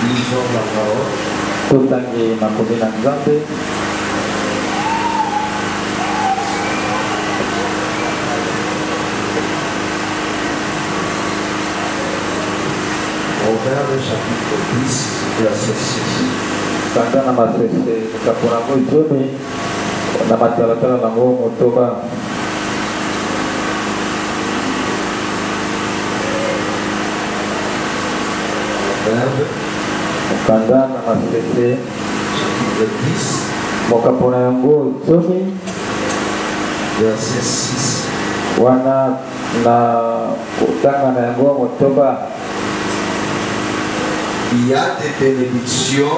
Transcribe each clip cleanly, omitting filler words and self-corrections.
Lisons la parole. Totangi makomi na Nzambe. Proverbe chapitre 10, verset 6. Kanda na masese kapona ngo izoni na matalatala nango motoba. Proverbe Kanda na masese chapitre 10, mokapona yango izoni verset 6. wana na kutanga na yango motoba. Il y a des bénédictions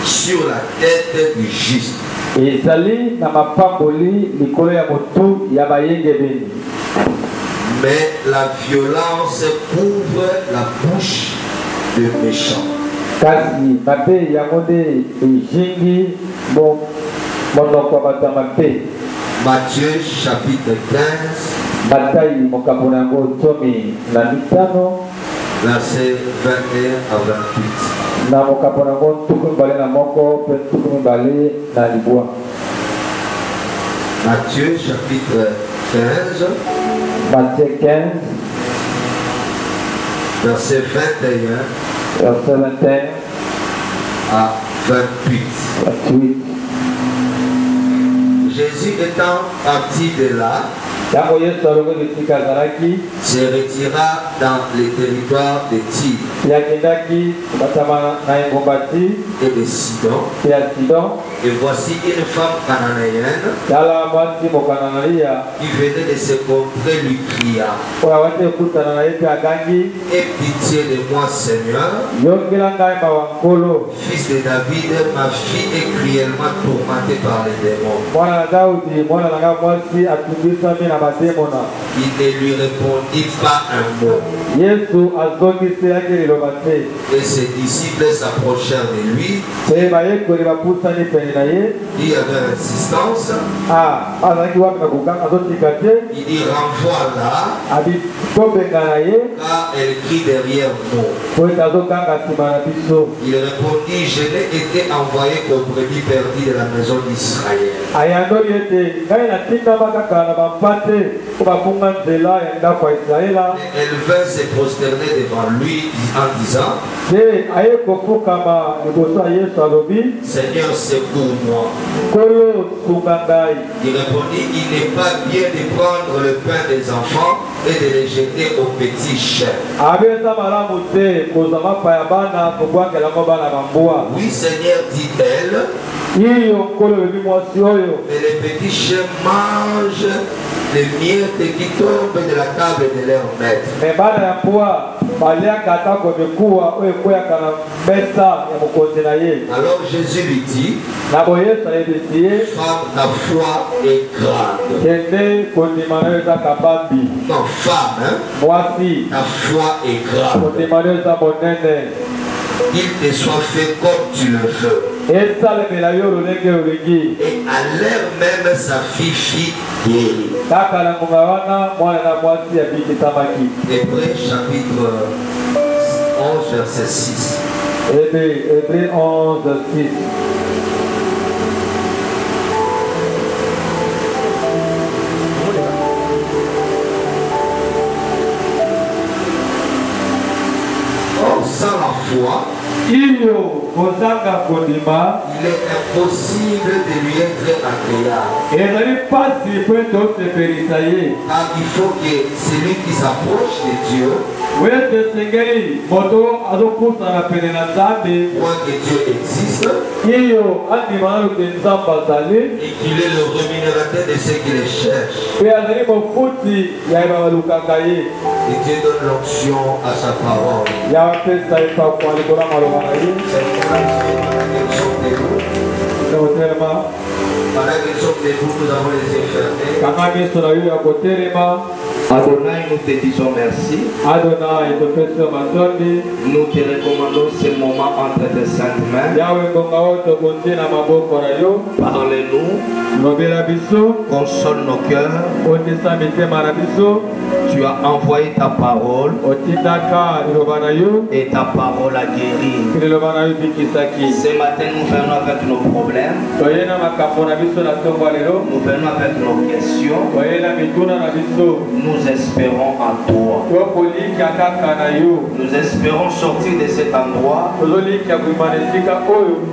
sur la tête du juste. Ezali na mapamboli likolo ya motu ya bayengebeni. Mais la violence couvre la bouche de méchants. Kasi mabe yango nde ejingi monoko ya bato ya mabe. Matthieu chapitre 15, Matai mokambo na yango zomi na mitano verset 21 à 28. na mokambo na yango tuku mibale na moko mpe tuku mibale na libwa. Matthieu chapitre 15, Matthieu 15 verset 21 verset 21 à 28. 28. Jésus étant parti de là, Yango Yesu alongoki esika azalaki se retira dans les territoires de Tyr yakendaki batama na engumba Tiri et de Sidon. mpe ya Sidon. Et voici une femme cananéenne Tala mwasi mokananalia qui venait de se contrer lui cria: oyo awati ekutana na ye mpe agangi, aie pitié de moi, Seigneur, yongela ngai mawa nkolo, fils de David, ma fille est cruellement tourmentée par les démons. mwana na Daudi, mwana na ngai mwasi atungisami na bademona. Il ne lui répondit pas un mot. Yesu azongiselaki liloba te. Et ses disciples s'approchèrent de lui. Mpe bayekoli bapusani pene na ye. Il y avait insistance. Azalaki wapi na kokanga azotika te. Il dit: renvoie-la, Abi tobenga na ye car elle crie derrière nous. po ete azokanga nsima na biso. Il répondit: je n'ai été envoyé qu'aux brebis perdues de la maison d'Israël. Ayandoli ete ngai natindama kaka na bampate po bafunga nzela ya ndako ya Israela. Elle vint se prosterner devant lui en disant: Te aye kofukama liboso ya Yesu alobi, Seigneur, secours-moi. Nkolo sunga ngai. Il répondit: il n'est pas bien de prendre le pain des enfants et de les jeter aux petits chiens. Abeza malamu te kozwa mapa ya bana kobwangelango bana bambwa. Oui, Seigneur, dit-elle, Iyo nkolo elobi mwasi oyo. mais les petits chiens mangent les miettes qui tombent de la table de leur maître. Me bana ya mbwa baliaka atako mikuwa oyo ekweyaka na mesa ya mokonzi na ye. Alors Jésus lui dit: Na boye Yesu ayebisi ye, femme, ta foi est grande. kende kondima na yo eza kabambi. Non, femme, hein? Mwasi, Ta foi est grande. kondima na yo eza monene. Il te soit fait comme tu le veux. Esalemela yo lolenge olingi. Et à l'heure même, sa fille fit guérir. Kaka na ngonga wana mwana na mwasi abikisamaki. Hébreux chapitre 11, verset 6. Hébreux 11, 6. Or, sans la foi, Iyo kozanga kondima il est impossible de lui être agréable. ezali pasi po ete osepelisa ye. Car il faut que celui qui s'approche de Dieu Oyo ete esengeli moto azopusana pene na Nzambe. croit que Dieu existe Iyo andima na loke Nzambe azali et qu'il est le rémunérateur de ceux qui le cherchent. mpe azali mofuti ya eba balukaka ye. Et Dieu donne l'onction à sa parole. Ya bapesa ye pakwa likolo ya maloba na ye. Otelema Pendant qu'ils sont debout, nous avons les yeux fermés. kanga miso na yo ya kotelema. Adonai, nous te disons merci. Adonai topesi yo matondi. Nous te recommandons ce moment entre tes saintes mains. Yawe ngonga oyo tokondi na maboko na yo. Parle-nous, Lobela biso console nos cœurs. ondisa mitema na biso. Tu Tu as envoyé ta parole et ta parole a guéri. Ce matin, nous venons avec nos problèmes. Nous venons avec nos questions. Nous espérons en toi. Nous espérons sortir de cet endroit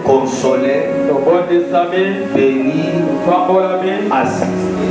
consolé, béni, assisté.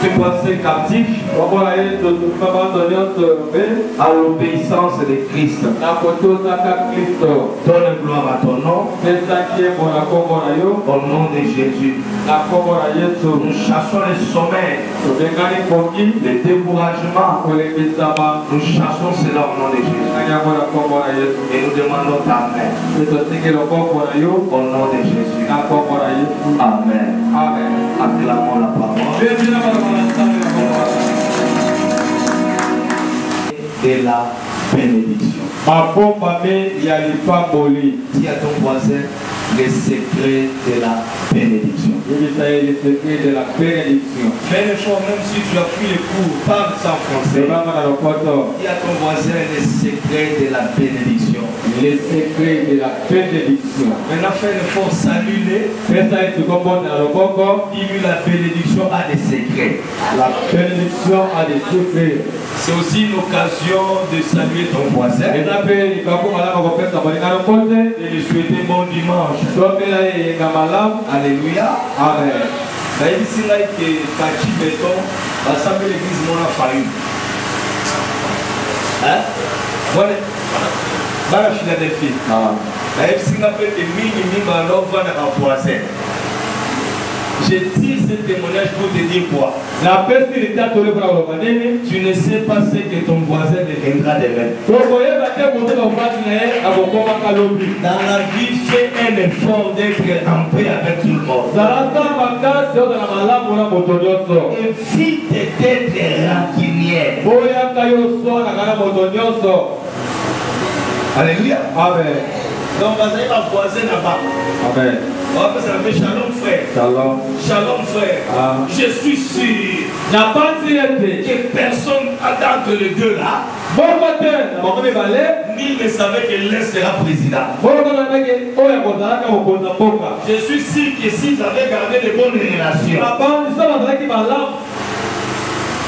Tu pensais captif à l'obéissance de Christ. Donne gloire à ton nom. Au nom de Jésus. Nous chassons les sommeils, les découragements. Nous chassons cela au nom de Jésus. Et nous demandons ta main. Au nom de Jésus. Amen. Amen. Acclamons la parole. De la bénédiction. Dis à ton voisin les secrets de la bénédiction. Fais l'effort, même si tu as pris les cours, parle ça en français. Dis à ton voisin les secrets de la bénédiction. Les secrets de la bénédiction. Maintenant, fais l'effort, salue-les. Dis-lui la bénédiction a des secrets. La bénédiction a des secrets. C'est aussi une occasion de saluer ton voisin. Et de lui souhaiter bon dimanche. Alléluia. Amen. L'église mon a fallu. Hein? Voilà Philadelphie. Je tire ce témoignage pour te dire quoi? Tu ne sais pas ce que ton voisin deviendra demain. Dans la vie, fais un effort d'être en paix avec tout le monde. Évite d'être rancunier. Alléluia. Amen. Donc, vous avez ma voisine là-bas. Amen. On va faire shalom frère. Shalom. Shalom frère. Ah. Je suis sûr que personne entre les deux là. Nul ne savait que l'un sera président. Je suis sûr que s'ils avaient gardé de bonnes relations.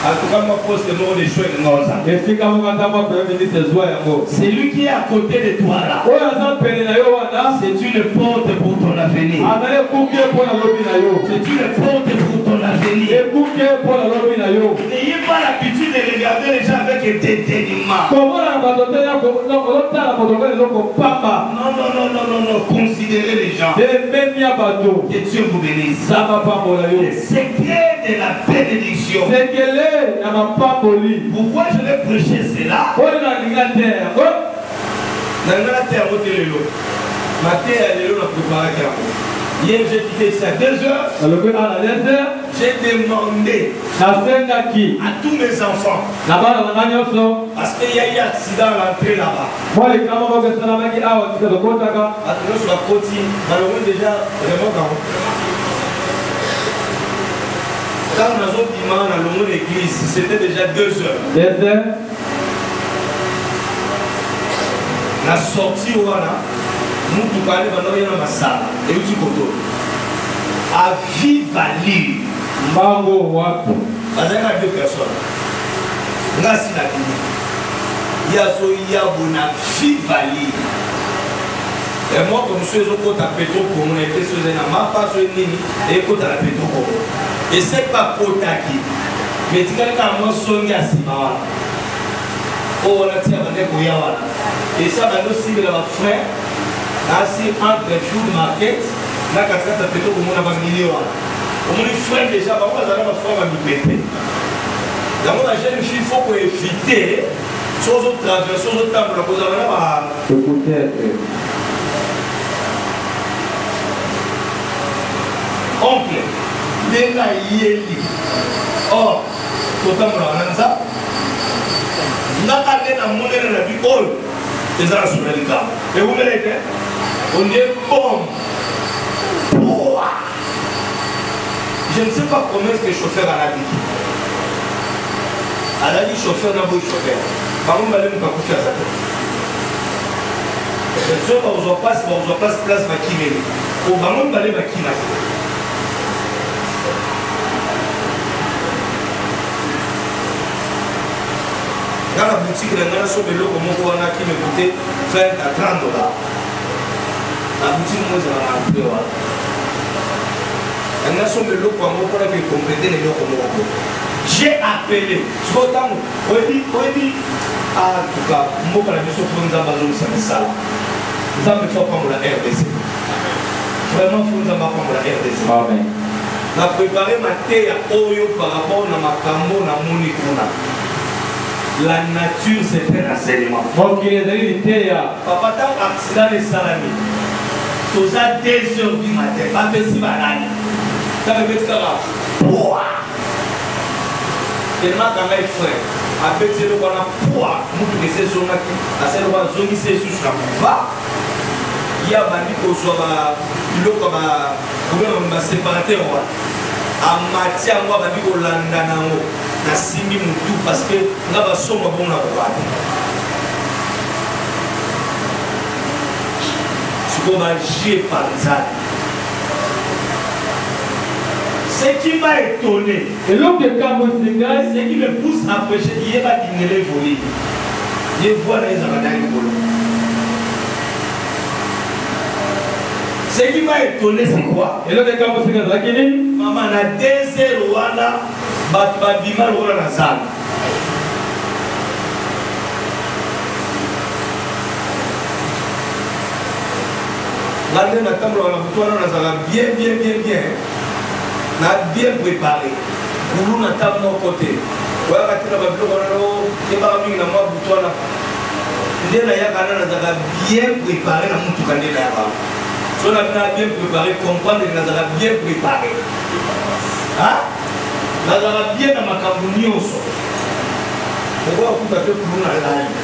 En tout cas, moi, pose le nom des choses de Noza. C'est lui qui est à côté de toi là. C'est une porte pour ton avenir. C'est une porte pour ton avenir. N'ayez pas l'habitude de regarder les gens avec des dénigments. Non. Considérez les gens. Que Dieu vous bénisse. Le secret de la bénédiction. Pourquoi je vais prêcher cela? Hier j'ai quitté ici à 2h. J'ai demandé à tous mes enfants, parce qu'il y a eu un accident à l'entrée là-bas. Quand nous avons dit l'église, c'était déjà 2h. La sortie, voilà, nous nous parlons maintenant, il y a ma salle. Et où tu côté? À Vivali. Mango Wapo. Parce qu'il y a 2 personnes. Merci la vie. Il y a Zoya Vivali. Et moi, comme je suis au côté à Pétro, comme on était sur un map, pas sur une ligne, et côté à la Pétro. Et c'est pas Kotaki. Mais tu as quand même sonné à Simawala. Oh, on a tiré à Koyawala. Et ça va nous suivre là, frère. Ainsi, entre food market, là, quand ça peut être comme on a un million. On a frère déjà, on va avoir un frère à nous péter. Dans la jeune fille, il faut qu'on évite Si vous traversez, vous avez peut-être. oncle, Nena Yeli. Or, totalement ça. N'a pas mon élève la vie, oh, les gens sont les gars. Et vous voyez, on est bon. Je ne sais pas combien est-ce que chauffeur a la vie. À la vie, chauffeur n'a pas eu chauffeur. Par contre, je ne vais pas faire ça. Les gens vont place place Makine. Au ballon, balai Makine. Dans la boutique, il y a un seul vélo qui me coûtait 20 à 30 $. La boutique, moi, j'ai un peu. Il y a un seul vélo pour compléter les locaux. J'ai appelé. En tout cas, moi, quand je suis venu ça, ça me fait comme la RDC. Vraiment, il faut comme la RDC. Amen. Je préparé ma thé à Oyo par rapport à ma cambo, na monikuna. La nature, c'est un enseignement. Donc, il est devenu thé. Papa, tant accident de salami. Tous à 2 heures du matin, pas de si malade. Ça me met grave. Tellement quand même frère. Avec ce qu'on a poids, nous qui sommes là, à ce moment où nous sommes sur la pouvoir, il y a un peu de choses comme un séparateur. En matière, on va dire que l'on a simi tout parce que nous avons somme bon la pouvoir. Ce qu'on va gérer par ça. Ce qui m'a étonné, et l'autre Kamosiga, ce qui me pousse à prêcher, il n'y a pas d'ignorer voler. Il voit les avantages voler. Ce qui m'a étonné, c'est quoi? et l'autre Kamosiga, maman a 2 heures wana, Bima Rona Nazan. L'année n'a pas bien, bien, bien, bien. N'a bien préparé. Pour nous, n'a pas mon côté. Voilà, quand on a bien préparé, la moutou kandé là. Si on a bien préparé, comprendre que nous avons bien préparé. Hein? Nous avons bien dans ma campagne aussi. Pourquoi vous avez pour nous la live?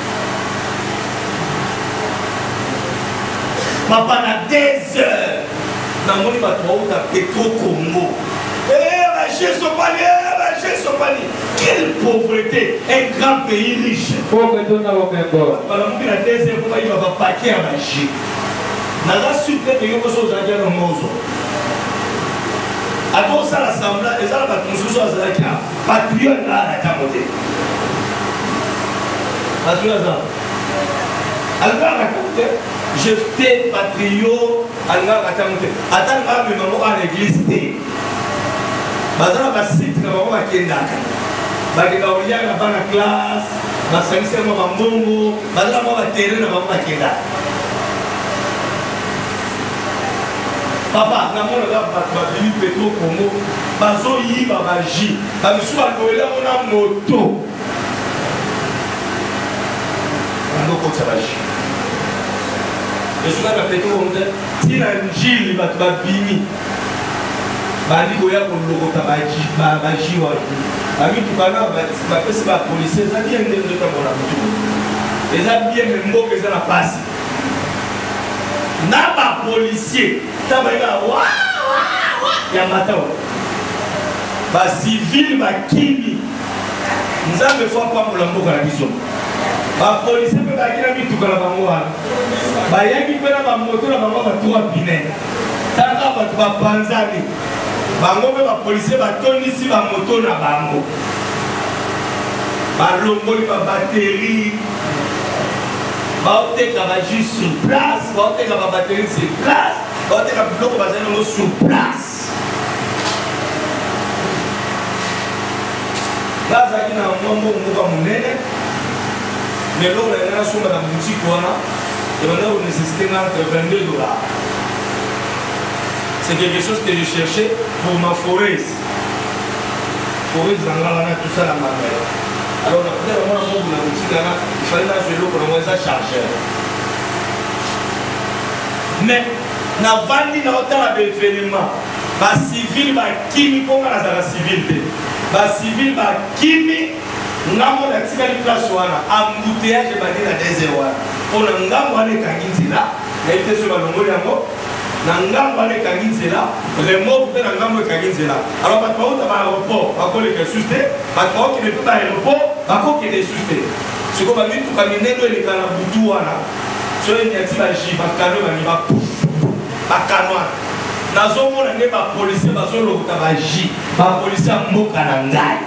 Papa n'a 2 heures. Dans mon livre, tu as Petro Congo. Quelle pauvreté, un grand pays riche. Pauvre de n'a aucun bord. Voilà, mon a 2 heures, pourquoi il va pas paquer à manger? N'a pas su que il y a des choses à dire au mozo. À cause de l'assemblée, les gens vont construire ça avec un patriote là à ta côté. Patriote là. Alors à ta côté, je fais patriote à ta côté. Attends, mais maman à l'église. Bazana basite na maman bakendaka. Bakenda olia na bana classe, basangisa mama mbongo, bazana mama terrain na maman bakendaka. Papa, na mona ba bili Petro Congo, bazo yi ba baji, ba misu ba loela mona moto. Ndoko tsabaji. Esuka na Petro Congo, tina njili ba bimi. Bali koya kolokota baji wa ami tukana bapesi ba policier za bien ndenge tamona mutu eza bien mboka eza na pasi na ba policier tabaika wa ya matawa ba civil ba kimi nzambe fo pa mbola mboka na biso ba policier pe ba kina mituka na bango wana ba yangi pe na ba moto na bango ba 3 pine tanga ba panzani bango pe ba policier ba tonisi ba moto na bango ba longoli ba batterie ba oteka ba jus sur place ba oteka ba batterie sur place ba oteka biloko ba zana sur place baza kina mwambo mbuka munene mais l'eau la suma na boutique wana et on a nécessité entre $22. C'est quelque chose que je cherchais pour ma forêt. Forêt Zangalana, tout ça, la mamelle. Alors on a peut-être vraiment un mot boutique là, il fallait la jouer l'eau pour le moins chargeur. Mais na vandi na autant de événements, ba civil ba kimi pour la civilité, ba civil ba kimi ngambo na tika li place wana embouteillage ba na désert wana. Pour ngambo ane kangizila, na ite so ba longo yango. Ngambo ane kangizila, remorque pe ngambo kangizila. Alors ba twa ba aéroport, ba ko le susté, ba twa qui ne peut pas aéroport, ba ko qui est susté. Ce ko ba mi tout kamine do le kana butu wana. So il y a ti ba ji ba kano ba ni ba bakanoa nazomona nde bapolisier bazolokota baji bapolisier ya mboka na ngai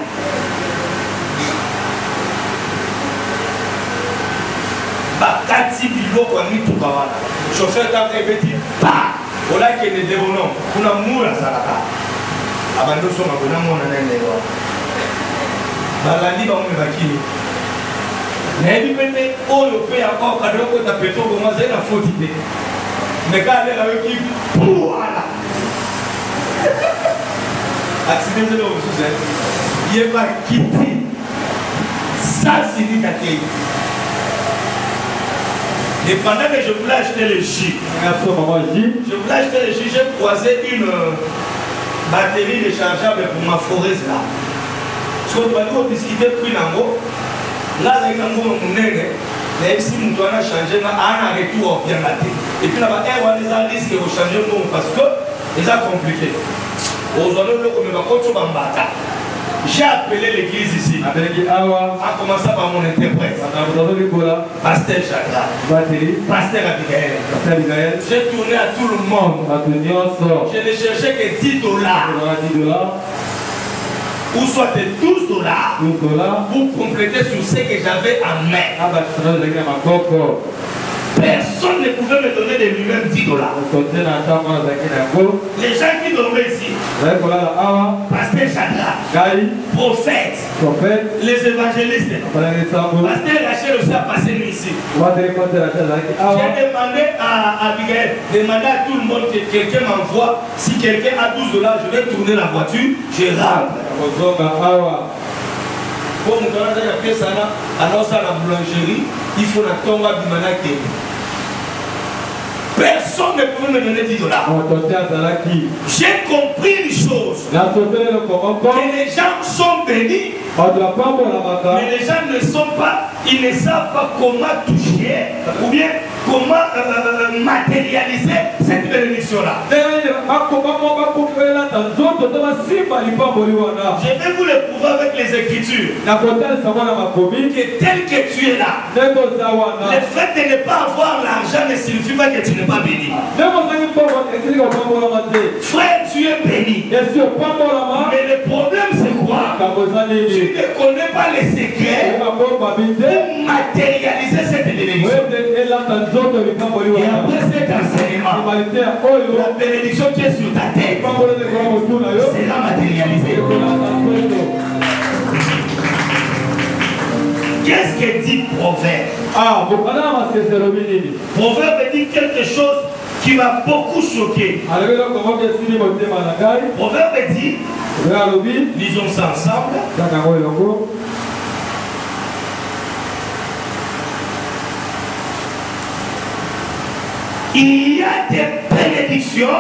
bakati biloko ya mituka wana chauffeur tata ebeti pa olakende derono kuna mura azalaka abandi osonga bona mona nene wana balandi bango bakini nayebi pete oyo mpe ya okadokota petoko mwa azali na foti te mais quand elle a eu qui voilà accident de l'eau il est pas quitté ça significatif et pendant que je voulais acheter le jus j'ai croisé une batterie rechargeable pour ma forêt là parce que nous avons discuté puis là avec un mot mais si nous devons changer, on a un retour bien maté. Et puis là-bas, on a des risques de changer parce que c'est compliqué. Aujourd'hui, j'ai appelé l'église ici. En commençant par mon interprète. Pasteur Chakra. Pasteur Abigail. J'ai tourné à tout le monde. Je ne cherchais que $10. Ou soit de $12 pour compléter sur ce que j'avais en main. Personne ne pouvait me donner de lui-même $10. Les gens qui dormaient ici, Pasteur Chakra, prophète, les évangélistes, Pasteur Rachel aussi a passé nuit ici. J'ai demandé à Abigail, demandé à tout le monde que quelqu'un m'envoie. Si quelqu'un a $12, je vais tourner la voiture, je rentre. Comme on a déjà fait ça, annonce à la boulangerie, il faut la tombe à Bimanake. Personne ne pouvait me donner $10. J'ai compris une chose. Que les gens sont bénis, mais les gens ne sont pas, ils ne savent pas comment toucher ou bien comment matérialiser cette bénédiction-là. Je vais vous le prouver avec les Écritures. Que tel que tu es là, le fait de ne pas avoir l'argent ne signifie pas que tu n'es pas béni. Frère, tu es béni. Mais le problème c'est quoi? Tu ne connais pas les secrets pour matérialiser cette bénédiction. Et après cet enseignement, la bénédiction qui est sur ta tête sera matérialisée. Qu'est-ce que dit Proverbe? Proverbe dit quelque chose qui m'a beaucoup choqué. Proverbe dit, lisons ça ensemble. Il y a des bénédictions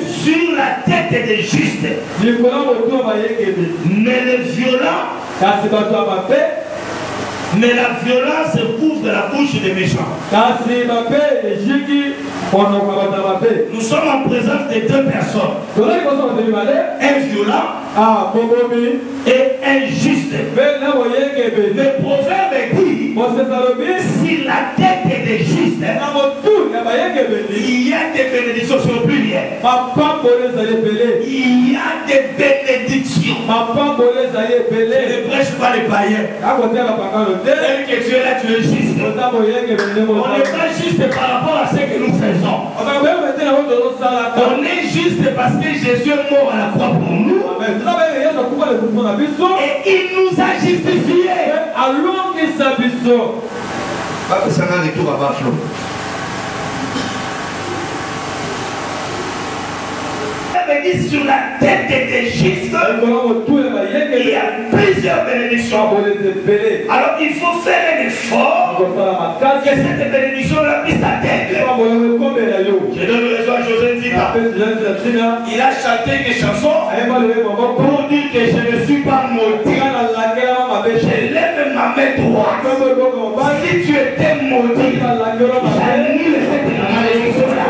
sur la tête des justes. Mais les violents, mais la violence couvre la bouche des méchants. Nous sommes en présence de deux personnes. Un violent et un juste. Le proverbe dit, si la tête est des justes, il y a des bénédictions sur le pluriel. Il y a des bénédictions. Je ne prêche pas les païens. Tel que tu es là, tu es juste. On n'est pas juste par rapport à ce que nous faisons. On est juste parce que Jésus est mort à la croix pour nous. Et il nous a justifiés. Pas que ça n'a retour à Baflo. veut dire sur la tête des justes, il y a plusieurs bénédictions. Alors il faut faire un effort que cette bénédiction-là puisse t'atteindre. Je donne raison à José Zika. Il a chanté des chansons pour dire que je ne suis pas maudit. Je lève ma main droite. Si tu étais maudit, j'annule cette malédiction-là.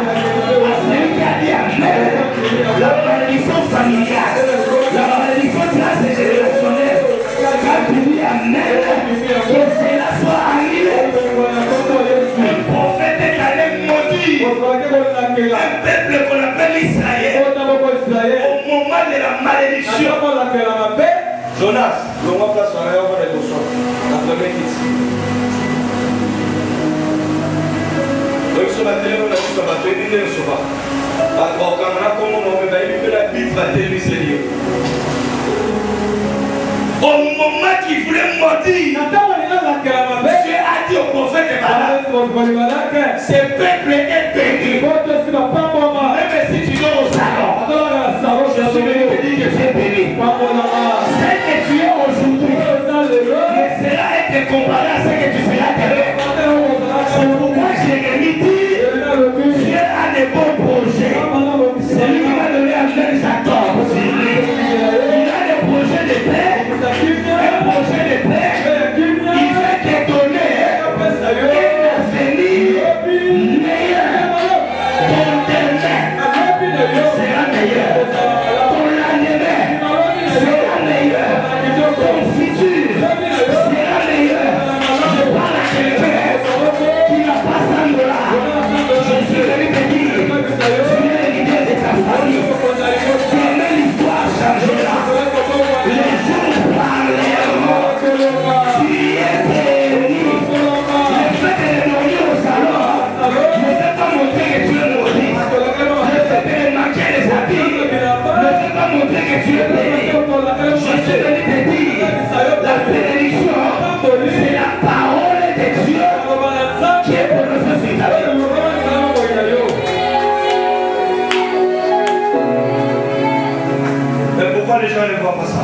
Celui qui a dit amen, la malédiction familiale, la malédiction transgénérationnelle, quand tu dis amen, que cela soit annulé. Le prophète est allé maudire un peuple qu'on appelle Israël au moment de la malédiction. Jonas, le roi place sur l'air de l'émotion. La première question. Donc sur la télé, on a dit sur la télé, il ne se voit pas. Quand on a comme on a dit, la Bible va téléviser. Au moment qu'il voulait maudire, Dieu a dit au prophète de Balak, ce peuple est béni. Même si tu dors au salon, je suis venu te dire que tu es béni. Ce que tu es aujourd'hui ne sera être comparé à ce que tu seras demain. C'est pourquoi Jérémie dit, Dieu a des bons projets. C'est lui qui m'a donné à faire sa tombe. Il a des projets de paix. Un projet de paix, il fait te donner un avenir meilleur. Ton demain sera meilleur. Ton lendemain sera meilleur. Ton futur sera meilleur. Je parle à quelqu'un qui n'a pas 100 $. Je suis venu te dire, tu es l'idée de ta famille. Demain l'histoire changera. Les jours parleront. Tu es béni. Le fait de manger au salon ne fait pas montrer que tu es maudit. Le fait de manquer les habits ne fait pas montrer que tu es béni. Je suis venu te dire, la bénédiction, c'est la parole de Dieu qui est prononcée sur ta vie. Mais pourquoi les gens ne voient pas ça?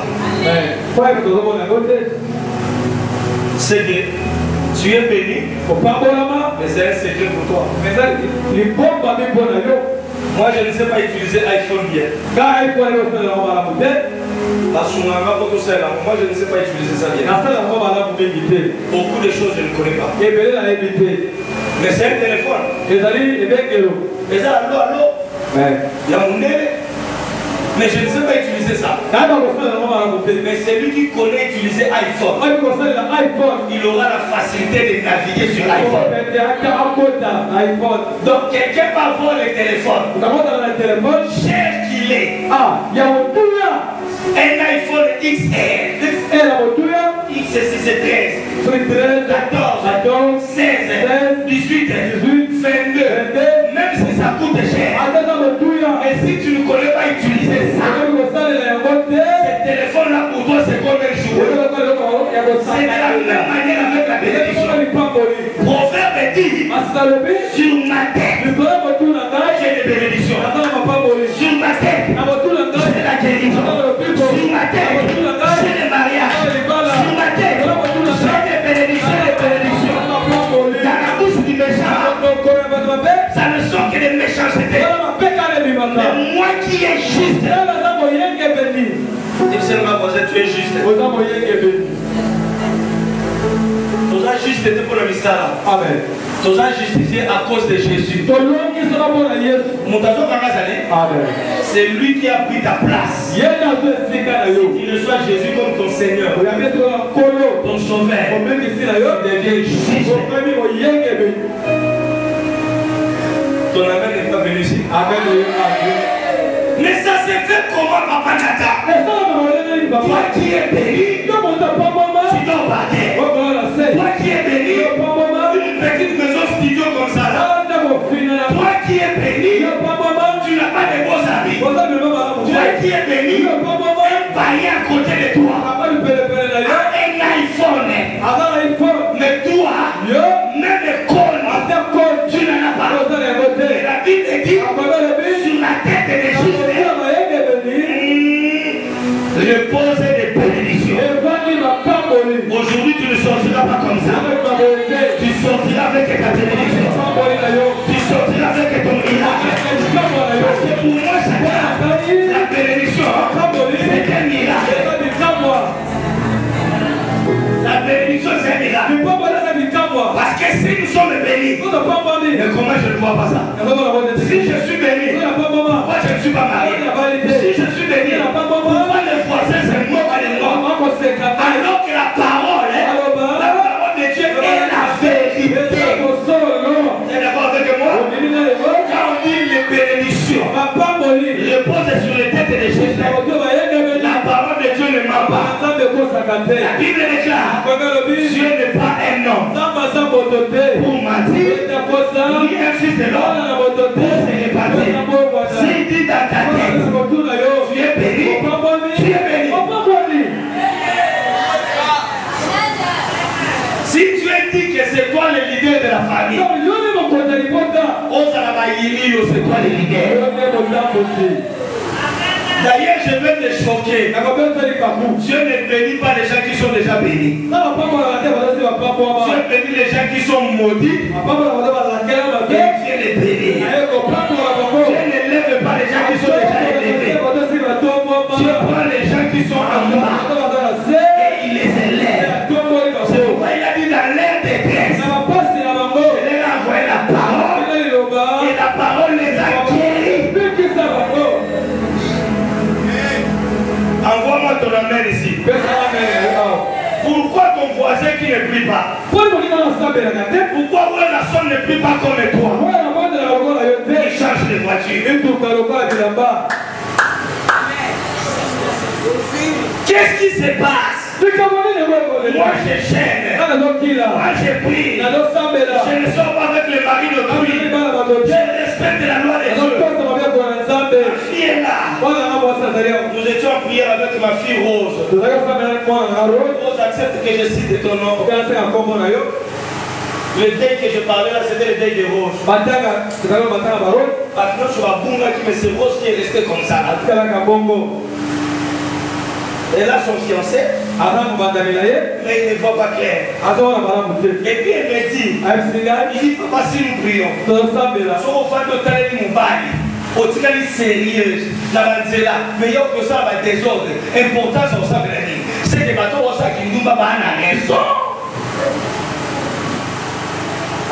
C'est que tu es béni, mais c'est un secret pour toi. Moi je ne sais pas utiliser iPhone bien. Moi je ne sais pas utiliser ça bien. Beaucoup de choses je ne connais pas. Mais c'est un téléphone. Et ça, allô. Il y a mon nez. Mais je ne sais pas utiliser ça. Mais c'est lui qui connaît utiliser iPhone. Il aura la facilité de naviguer sur iPhone. Donc quelqu'un va voir le téléphone. Cher qu'il est. Un iPhone XR. X6 et 13. 14. 16. 18. 22. Même si ça coûte cher. Mais si tu ne connais pas utiliser ça, ce téléphone-là pour toi c'est comme un jour. C'est de la même manière avec la bénédiction. Proverbe dit, sur ma tête, j'ai des bénédictions. Sur ma tête, j'ai la guérison. Sur ma tête, j'ai le mariage. Sur ma tête, j'ai des bénédictions. Dans la bouche du méchant, ça ne sont que des méchancetés. Mais moi qui est juste, tu es juste. Tu as juste été pour le mystère. Amen. Tu as justifié à cause de Jésus. C'est lui qui a pris ta place. Si tu reçois Jésus comme ton Seigneur, ton sauveur, tu deviens juste. Ton amen n'est pas venu ici. Mais ça s'est fait comment, Papa Nata? Toi qui es béni, tu dois battre. Toi qui es béni, une petite maison studio comme ça là. Toi qui es béni, tu n'as pas de beaux habits. Toi qui es béni, un païen à côté de toi. Un iPhone. Mais toi, même le col, tu n'en as pas. Et la Bible dit, sur la tête des justes, si nous sommes bénis, mais comment je ne vois pas ça? Si je suis béni, pourquoi je ne suis pas marié? Si je suis béni, pourquoi les voisins se moquent de moi? Alors que la parole de Dieu est la vérité. Vous êtes d'accord avec moi? Quand on dit les bénédictions reposent sur les têtes de Jésus, la parole de Dieu ne ment pas. La Bible déclare, Dieu n'est pas un homme pour mentir, ni un fils de l'homme pour se répartir. S'il dit dans ta tête, tu es béni, tu es béni. Si tu es dit que c'est toi le leader de la famille, c'est toi le leader. D'ailleurs, je vais te choquer. Dieu ne bénit pas les gens qui sont déjà bénis. Dieu bénit les gens qui sont maudits. Et Dieu les bénit. Dieu ne lève pas les gens qui sont déjà élevés. Dieu prend les gens qui sont en bas et il les élève. C'est pourquoi il a dit dans l'air des détresse, il leur a envoyé la parole et la parole les a guéris. Envoie-moi ton amen ici. Pourquoi ton voisin qui ne prie pas? Pourquoi la personne ne prie pas comme toi? Il change de voiture. Qu'est-ce qui se passe? Moi je gêne. Moi je prie. Je ne sors pas avec le mari d'autrui. Je respecte la loi de Dieu. Ma fille est là. Nous étions en prière avec ma fille Rose. Rose accepte que je cite ton nom. Le deuil que je parlais là, c'était le deuil de Rose. Maintenant, je vois Bunga qui me c'est Rose qui est resté comme ça. Elle a son fiancé, mais il ne voit pas clair. Et puis elle me dit, il dit, papa, si nous prions, si on fait de taille mobile, on dit qu'elle est sérieuse, mais il y a que ça va désordre. Important, c'est ça, c'est que les bateaux, ça qui nous va pas raison.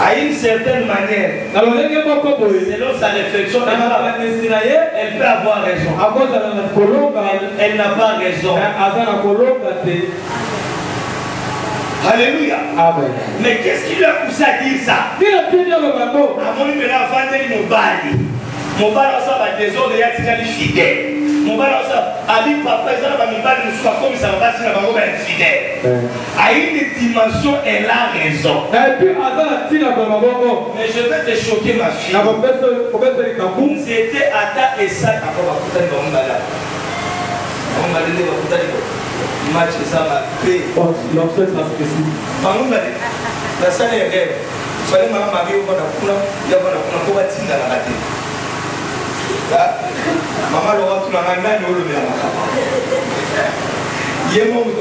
À une certaine manière, selon sa réflexion, elle peut avoir raison. Elle n'a pas raison. Alléluia. Amen. Mais qu'est-ce qui lui a poussé à dire ça? Mon père ça va désordre et a fidèle. Mon père ça a dit papa ça va me parler de soi comme ça va passer la parole fidèle. À une dimension elle a raison. Mais je vais te choquer ma fille. C'était Ata et ça match ça va payer. La salle est rêve. Il fallait que ma mari au maman l'aura tout la main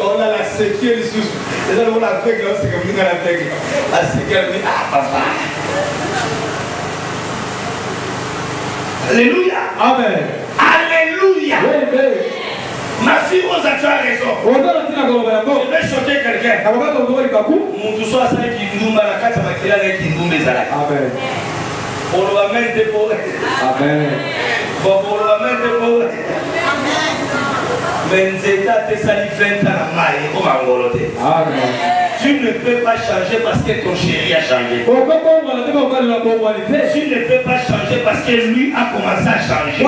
on a la sécurité sous déjà on a fait que c'est comme la tête la sécurité papa alléluia amen alléluia ma fille Rose a raison. Je vais choquer quelqu'un. Mon tout soit celle qui nous la carte qui nous met à la amen. Pour le amène de pauvres. Amen. Pour le amène de pauvres. Mais Nzeta te sali 20 ans à maille comme en Goloté. Amen. Tu ne peux pas changer parce que ton chéri a changé. Tu ne peux pas changer parce que lui a commencé à changer.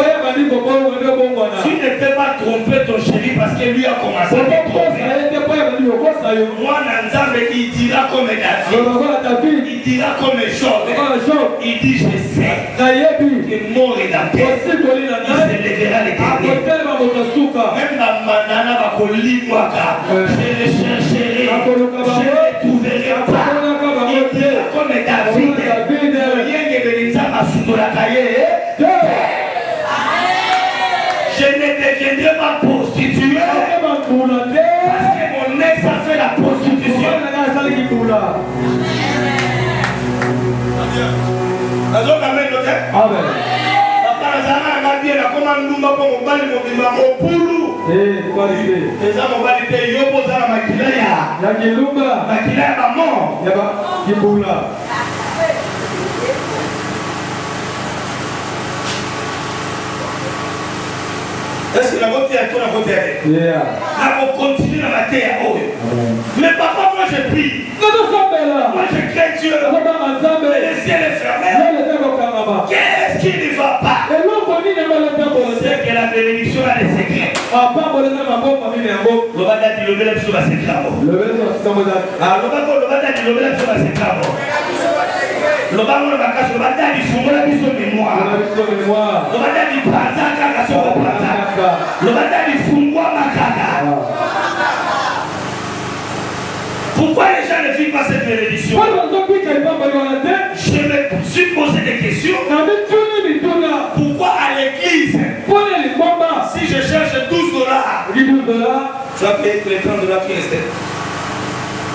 Tu ne peux pas tromper ton chéri parce que lui a commencé à te tromper. Moi, Nanzambe, il dira comme David. Il dira comme Job. Il dit je sais que mort et la paix. Il se lèvera l'éternel. Même la manana va coller moi. Je le chercherai. Je ne trouverai pas. Il dira comme David. Je ne deviendrai pas prostituée parce que mon ex a fait la prostitution. Papa nazala na bien na koma ndumba po mobali mobimba mopulu. Qualité. Eza mobali te yo poza na makila ya kilumba. Makila ya bamo. Ya ba kibula. Est-ce que la beauté est la beauté? On continue la matière. Mais papa, moi je prie. Moi je crains Dieu. Le ciel est fermé. Qu'est-ce qui ne va pas? C'est que la bénédiction a des secrets. Pourquoi les gens ne vivent pas cette bénédiction? Je me suis posé des questions. Pourquoi à l'église, si je cherche $12, tu vas payer les $30 qui restaient?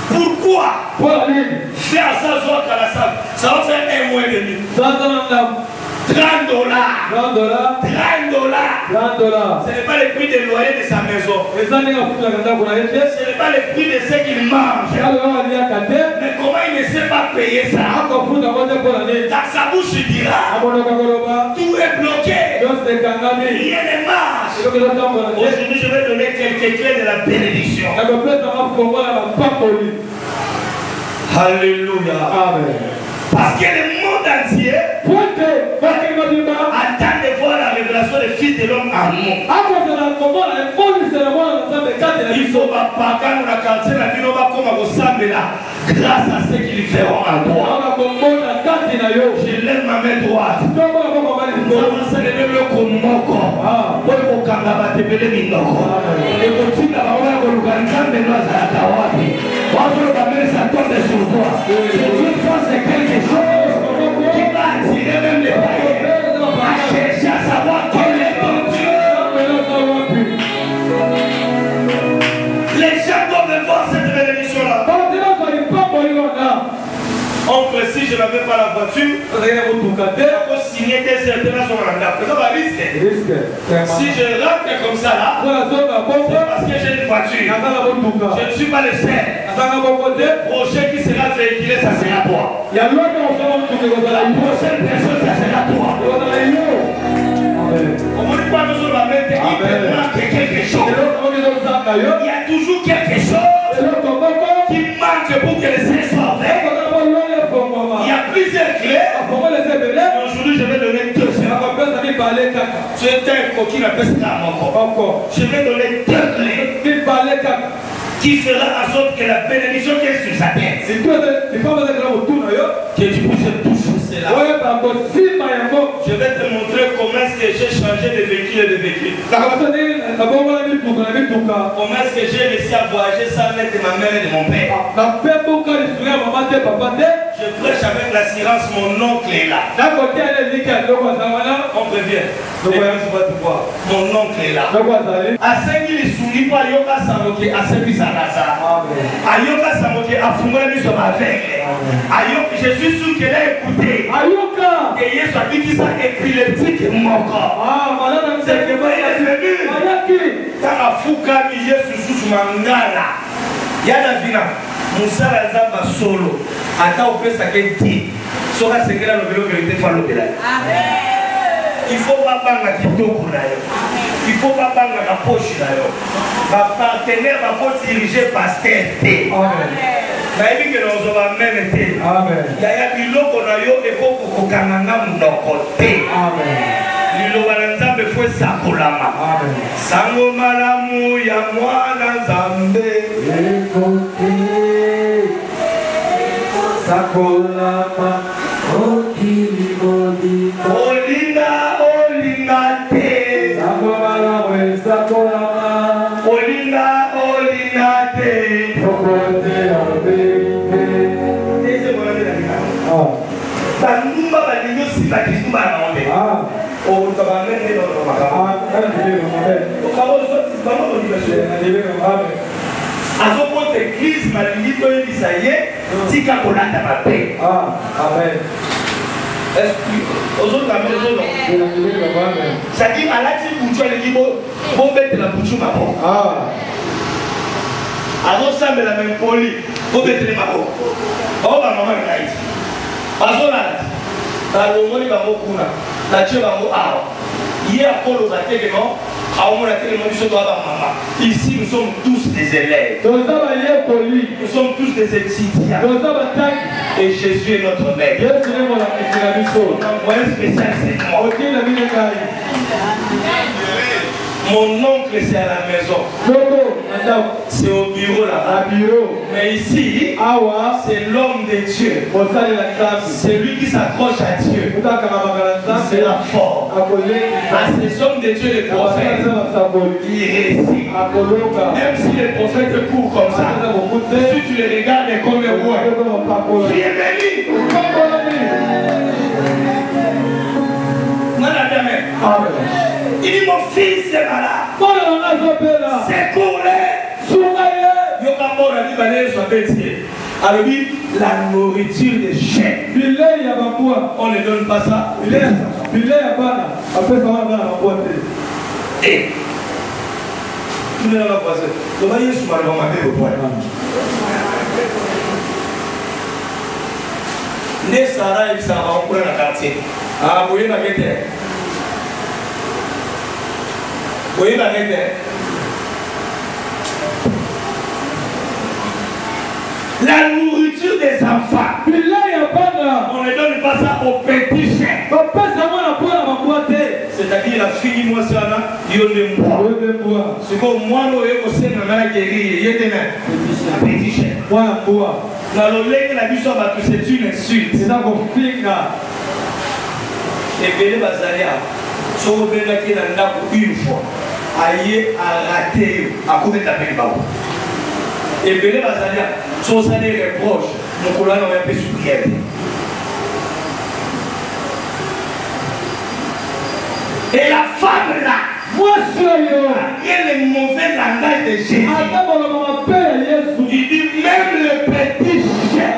Pourquoi faire ça à la salle? Ça va faire 1 mois et demi. $30. Ce n'est pas le prix des loyers de sa maison. Ce n'est pas le prix de ce qu'il mange. Mais comment il ne sait pas payer ça? Dans sa bouche il dira tout est bloqué. Rien ne marche. Aujourd'hui je vais donner quelques clés de la bénédiction. Alléluia. Amen. Parce que le monde entier attend de voir la révélation des fils de l'homme en nous. Il faut pas quand on a quartier la vie, on va comme au là grâce à ce qu'ils feront en toi. Je lève ma main droite. Quelque chose qui va attirer même les païens à chercher à savoir quel est ton Dieu. Les gens doivent voir cette bénédiction-là. Oncle, si je n'avais pas la voiture, je peux signer des certaines choses en là. Ça va risquer. Si je rentre comme ça là, c'est parce que j'ai une voiture. Je ne suis pas le seul. Le projet qui sera véhiculé, ça sera toi. La prochaine personne, ça sera toi. On ne dit pas toujours la même technique, il manque quelque chose. Il y a toujours quelque chose qui manque pour que le ciel soit ouvert. Il y a plusieurs clés. Aujourd'hui, je vais donner 2. Tu es un coquin à pesca encore. Je vais donner 2 clés qui fera en sorte que la bénédiction qui est sur sa tête, que tu puisses toucher cela. Je vais te montrer comment est-ce que j'ai changé de véhicule et de véhicule. Comment est-ce que j'ai réussi à voyager sans l'aide de ma mère et de mon père. Je prêche avec l'assurance, mon oncle est là. On prévient. Mon oncle est là. À 5 000 souris, pas yoga samoke, à 5 000 salasa. À yoga samoke, à fumeur, nous sommes avec. Je suis sûr qu'elle a écouté. Et hier, ça dit qu'il s'est épileptique moko. C'est que moi, il est venu. Quand la fouka, il est sous mangala. Il y a la vina. Moussala Zamba solo. Attends, on peut s'accueillir. Sora Sekela le vélo que l'on fait l'hôpital. Il ne faut pas prendre la kitoko. Il ne faut pas prendre la poche. Ma partenaire va pas diriger pasteur. Il y a des gens qui ont côté. Sango malamu ya mwana Nzambe sakolama okili modi olinga te sango malamu sakolama olinga te tokote abeke ese mwana de Tanumba balingo si bakisumba na onde. O tabamene no makama. O kabo so bamo ni bashe. Azopo église malingi to yebisaye tika kolanda mabe. Amen. aux autres caméras, aux autres. Ça dit, à la team, vous avez dit, vous mettez la bouche au mabon. Alors, ça me la même poli, vous mettez les mabons. Oh, ma maman, elle a dit. Parce que là, dans le monde, il va beaucoup là. La Dieu va beaucoup. Hier, Paul va dire non. Ici, nous sommes tous des élèves. Nous sommes tous des étudiants. Et Jésus est notre maître. On a envoyé un spécial, c'est moi. Mon oncle, c'est à la maison. C'est au bureau là-bas. Mais ici, c'est l'homme de Dieu. C'est lui qui s'accroche à Dieu. C'est la force. À ces hommes de Dieu, les prophètes, ils réussissent. Même si les prophètes courent comme ça, si tu les regardes comme les rois, tu es béni. Il dit mon fils est malade. C'est couré. Alors lui, la nourriture des chiens. On ne donne pas ça. Et tu ne l'as pas passé. Le voyez sous ma main au point. Ne Sarah et Sarah ont pris la quartier. Ah, vous voyez la guette. Vous voyez la guette. La nourriture des enfants. On ne donne pas ça aux petits chiens. C'est-à-dire la fille, moi, c'est là, il y a des mois. C'est comme moi, nous, on sait que il y a des petits chiens. Dans le lait, la mission, c'est une insulte. Et Bélé Bazalia, si on veut qu'il y ait une fois, aïe à rater, à couper ta belle barre. Et Bélé Bazalia, si on s'en est reproche, mon collègue n'a pas pu supprimer. Et la femme là, moi le mauvais langage de Jésus. Il dit même le petit chien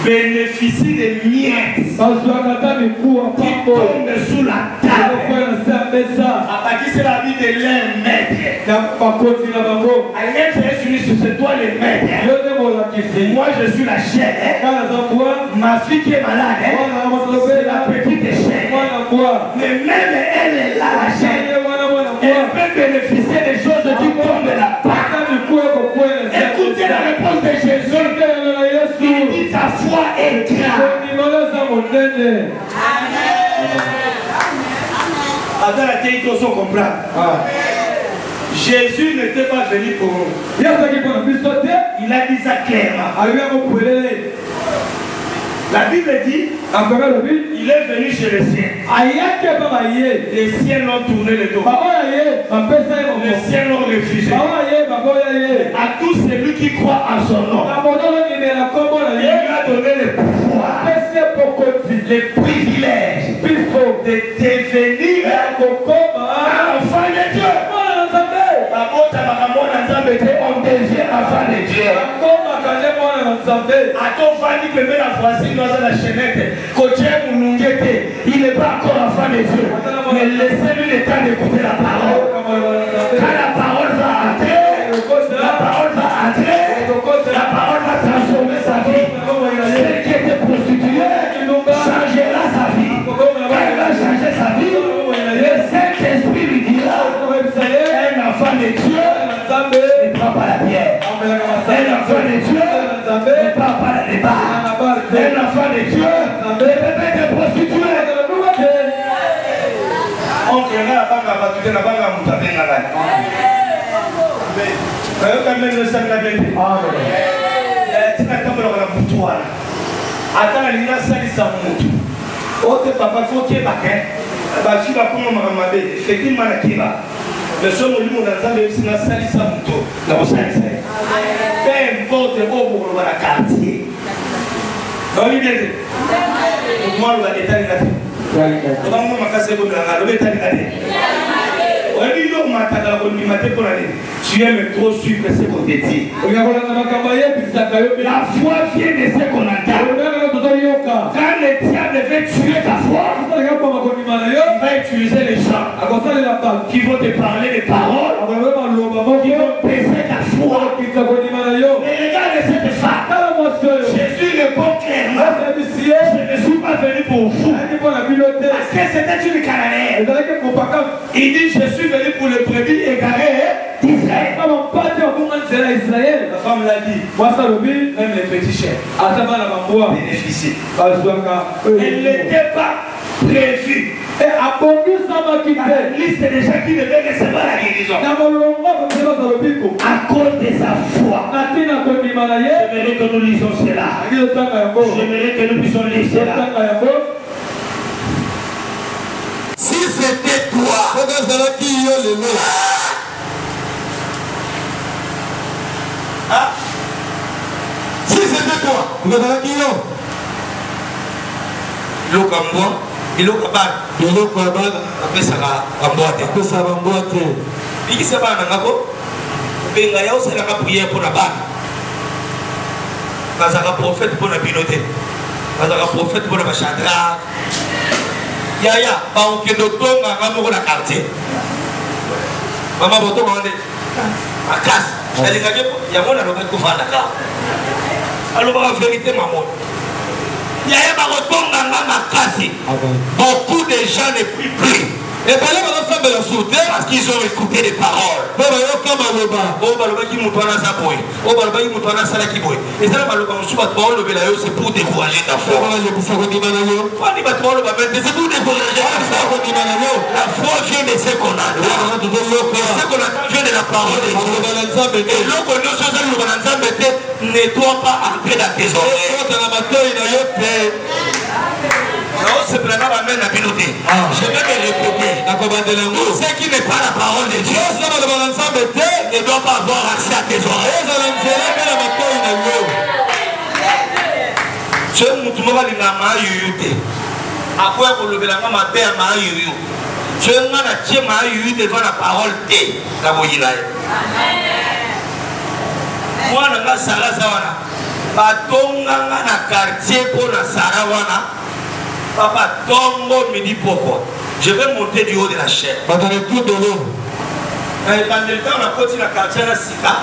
bénéficie des miettes qui tombent sous la table. À c'est la vie de leur maître. C'est toi le maître. Moi je suis la chienne. Ma fille qui est malade, c'est la petite chienne. Mais même elle est là, la chienne. Elle peut bénéficier des choses qui tombent de la part. Écoutez la réponse de Jésus. Il dit ta foi est grande. Attends, la tête, il faut comprendre. Jésus n'était pas venu pour nous. Il a dit ça clairement. La Bible dit, il est venu chez les siens. Les siens l'ont tourné le dos. Les siens l'ont refusé. À tous celui qui croit en son nom, il lui a donné le pouvoir, les privilèges de devenir un enfant de Dieu. On devient enfant de Dieu. Il n'est pas encore enfant de Dieu. Mais laissez-lui le temps d'écouter la parole. Quand la parole va entrer, la parole va entrer, la parole va transformer sa vie. Celle qui était prostituée changera sa vie. Quand il va changer sa vie, le Saint-Esprit lui dira, un enfant de Dieu ne prend pas la pierre. Un enfant de Dieu ne prend pas la débat. Un enfant de Dieu ne peut pas être prostitué. On crée la banque à battre, la banque à monter dans la quand même le sang la vérité. Tu n'as pas le boutoir. Attends, il y a ça qui s'en monte. Autre papa, il faut qu'il y ait ma fille va prendre ma mère. Effectivement, la kiba. Le seul moment où on a dit que ça s'est monté. Peu importe où on va la quartier. Donc, il y a des moi, on va l'état de la vie. On va me casser comme la l'état de la vie. Tu aimes trop suivre ce qu'on te dit. La foi vient de ce qu'on entend. le diable veut tuer ta foi, il va utiliser les gens qui vont te parler des paroles, qui vont briser ta foi. Mais regarde cette femme. Jésus répond clairement, je ne suis pas venu pour vous. Parce que c'était une cananéenne. Il dit, je suis venu pour les brebis égarées d'Israël. La femme l'a dit, même les petits chiens bénéficient. Elle n'était pas prévue. Et à la liste des gens qui devaient recevoir la guérison. À cause de sa foi. J'aimerais que nous lisons cela. J'aimerais que nous puissions lire cela. Si c'était toi, si c'était toi, prophète pour la binoté, prophète pour la chadra. Yaya, pas aucun docteur, maman, la quartier. Maman, votre monde, à casse. Elle est gagée, il y a mon avocat qui va là. Alors, la vérité, maman. Yaya, ma retourne dans ma casse. Beaucoup de gens ne prient plus. Et par là, on fait le soutien parce qu'ils ont écouté les paroles. Oh, c'est pour décourager ta foi. C'est pour décourager ta foi. La foi vient de ce qu'on attend. Ce qu'on attend vient de la parole de Dieu. Et l'autre ne doit pas entrer dans tes oreilles. Non, c'est vraiment la même habileté. Je vais me répéter. Tout ce qui n'est pas la parole de Dieu ne doit pas avoir accès à tes oreilles. Tu es mon tournoi de la main yuyute. Après, pour lever la main, ma terre m'a yuyu. Tu es un attier m'a yuyu devant la parole de la Moïnaï. Moi, je suis Sarah Zawana. Batonga na quartier pour la Sarawana. Papa, tombe me dit pourquoi. Je vais monter du haut de la chair. Pendant le temps, on a continué à quartier à Sika.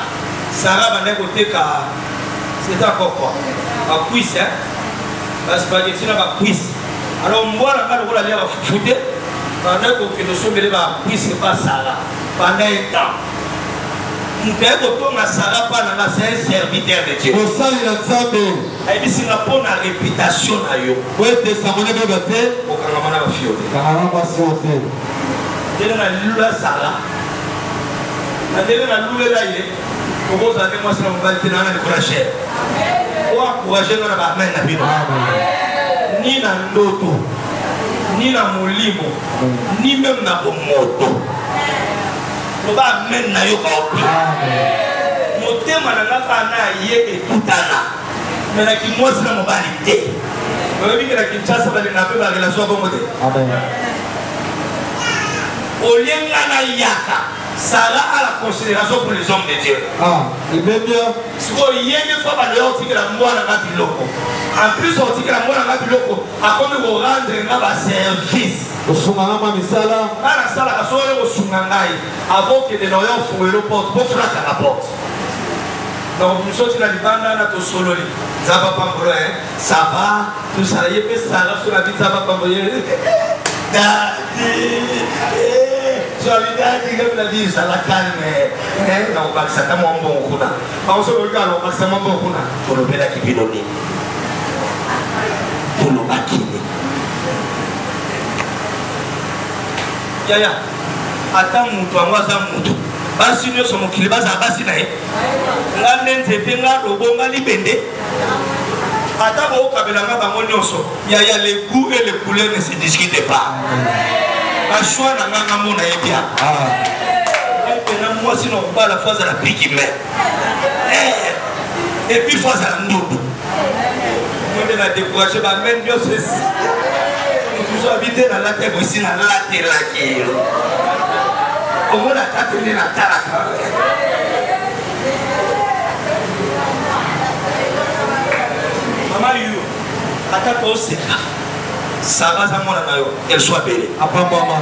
Sarah va aller côté car c'était encore quoi? La cuisse, hein? La spaghetti, la cuisse. Alors, moi, la balle, on va aller à foutre. Pendant que nous sommes allés à la cuisse, c'est pas Sarah. Pendant un temps. C'est un serviteur de Dieu. Et puis c'est la bonne réputation. Ni na ndoto, ni na molimo, ni même na moto. On va amener na yo ka opi. Motema na ngaka na ye etutana. Mais na ki mwasi na mobali te. Oyebi ke na Kinshasa bali na pe ba relation bongo te. Amen. Olienga na yaka. Sarah a la considération pour les hommes de Dieu. Il veut bien. Si vous y avez fois par l'heure, on la moi dans la biloko. En plus, on dit que la moi dans la biloko. À quoi vous rendre un service. Au Sumanga Misala. À la salle à soirée au Sumangai. Avant que les noyaux fouillent le porte. Pour frapper à la porte. Donc, nous sommes dans les bandes à notre solo. Ça va pas me hein. Ça va. Tout ça, il y a des salades sur la vie. Ça va pas me je lui ai dit que la vie, ça la calme. On va ça t'a mon bon coup. On se regarde, on va ça mon bon coup. Pour le pédale qui vient donner. Pour le maquiner. Yaya, attends, moi, ça moutou. Basi nous sommes qui les bases à basi nae. La nente tenga robonga libende. Attends, au kabelanga bangonyoso. Yaya, les goûts et les couleurs ne se discutent pas. Choix n'a pas mon bien. Moi, sinon, on va la phase à la pique qui met. Et puis, phase à la note. On est découragé, même Dieu c'est si. Nous sommes habités dans la terre aussi, dans la terre qui est. Comment la tête est la terre? Maman, Ata to seka. Sarah za mwana na yo, elle soit belle. Apa mama.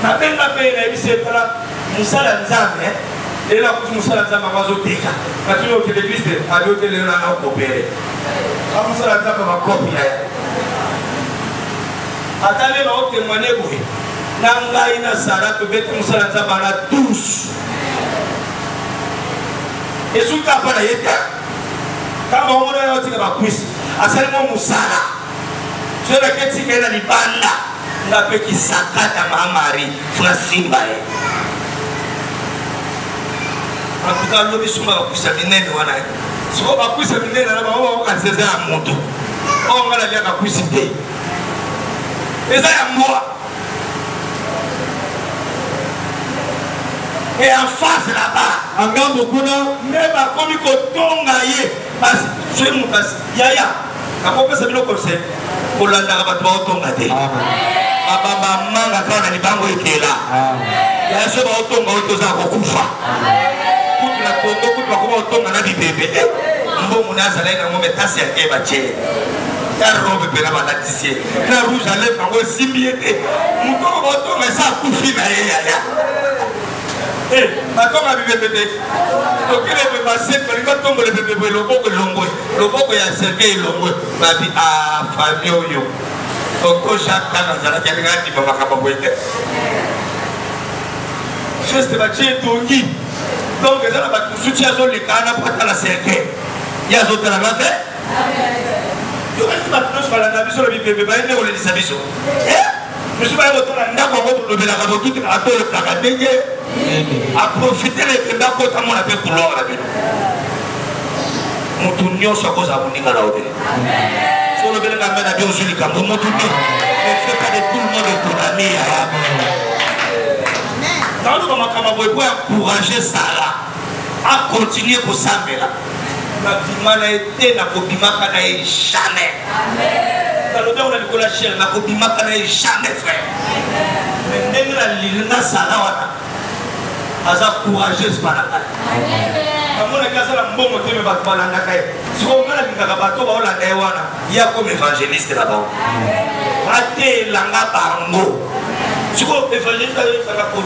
Na benga belle bise kala musala nzambe. Et là, pour Moussa Lanza, ma mazo teka. Ma tu au télévisé, à l'hôtel de la coopéré. À Moussa Lanza, ma copie. Attendez, ma haute témoigné, oui. Nanga ina Sarah, que bête Moussa Lanza, ma tous. Et sous ta parole, il y a quand on a dit que ma cuisse, à seulement Moussa là. Je vais que tu es dans les bandes. N'a pas qui s'accade à ma mari, Francine Baye. En tout cas, l'homme est souvent à pousser à venir. Si on va pousser à venir, on va se faire un moto. On va la faire à pousser. Et ça, il y a moi. Et en face là-bas, en grand beaucoup, même comme il faut tomber, parce que je suis mon casse. Yaya, comment ça le conseil pour la navette va tomber. Papa, maman, la femme, elle est pas qui est là. Il y a ce va tomber autour de ça, beaucoup de fois. Beaucoup de fois, on a dit bébé. Bon, on a salé dans mon métasse à Kébaché. La robe est là, la tissée. La rouge à lèvres, on va s'y miéter. Mon corps va tomber, ça a couffé. Eh, ma tombe a vu bébé. Donc, il est passé, il va tomber le bébé, le boko longo. Le boko y a servi longo. Ma vie, ah, famille, yo. Donc, chaque temps, on a dit que tu vas m'accaparer. Je sais pas, tu es tout qui. Donc, il y a des soutiens sur les canaux pour la cercle. Il y a des autres à la fin. Il y a des gens qui sont là, ils sont là, ils sont là, ils sont là, ils sont là. Je suis pas autant là, d'accord, on va le faire tout à tout le placardé. À profiter les gens qui ont appelé pour l'or. Mon tournio soit cause à Bouniga là. Sur le bel gamin à bien sur les cameroun, mon tournio. Ne fait pas de tout le monde pour l'année. Dans le moment où on peut encourager Sarah à continuer pour ça, mais là, la vie n'a été, n'a pas jamais. Dans le temps où on a la chair, n'a pas jamais frère. Mais dès que la ligne Sarah, elle a encouragé ce matin. Il y a comme évangéliste là-bas. Raté l'anga bango. Si vous avez fait des choses, vous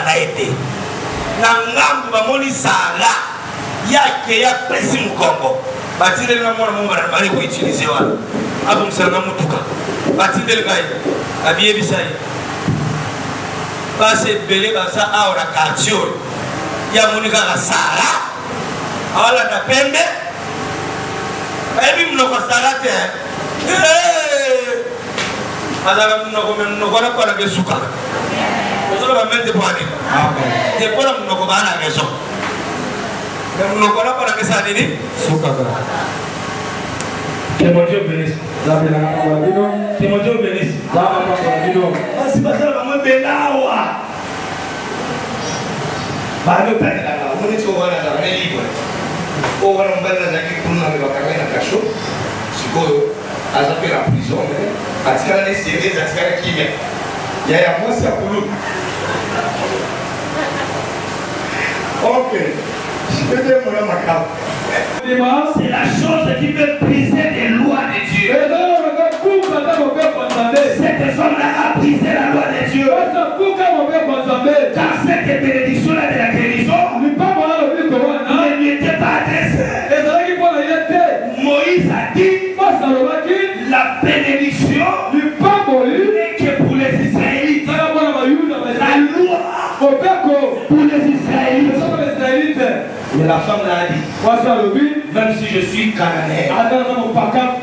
avez été. Nangambu bamoni sala yake ya pesi mukongo batindele na mwana mumba na mali ko utiliser wala abo msanga mutuka batindele kai abiye bisai base bele basa aura quartier ya munika la sala awala na pembe ebi mnoko sala te azala mnoko na kwa besuka ozolo ba mente pwani amen de pona mnoko bana ngeso mnoko na kwa ngesa nini suka ka que mon Dieu bénisse que mon Dieu bénisse basi bazala ba mo benawa bado tani la moni so wana za meli ko wana mbala za kikuna ni wakawena kasho sikoyo azape la prison atikala les séries atikala kimia ya moi c'est pour nous. Ok. Je peux dire mon macabre. C'est la chose qui peut briser les lois de Dieu. Cette femme-là a brisé la loi de Dieu. Car cette bénédiction-là de la guérison ne lui était pas adressée. Moïse a dit la bénédiction n'est que pour les Israélites. La loi pour les Israélites. Mais la femme l'a dit, même si je suis cananéen,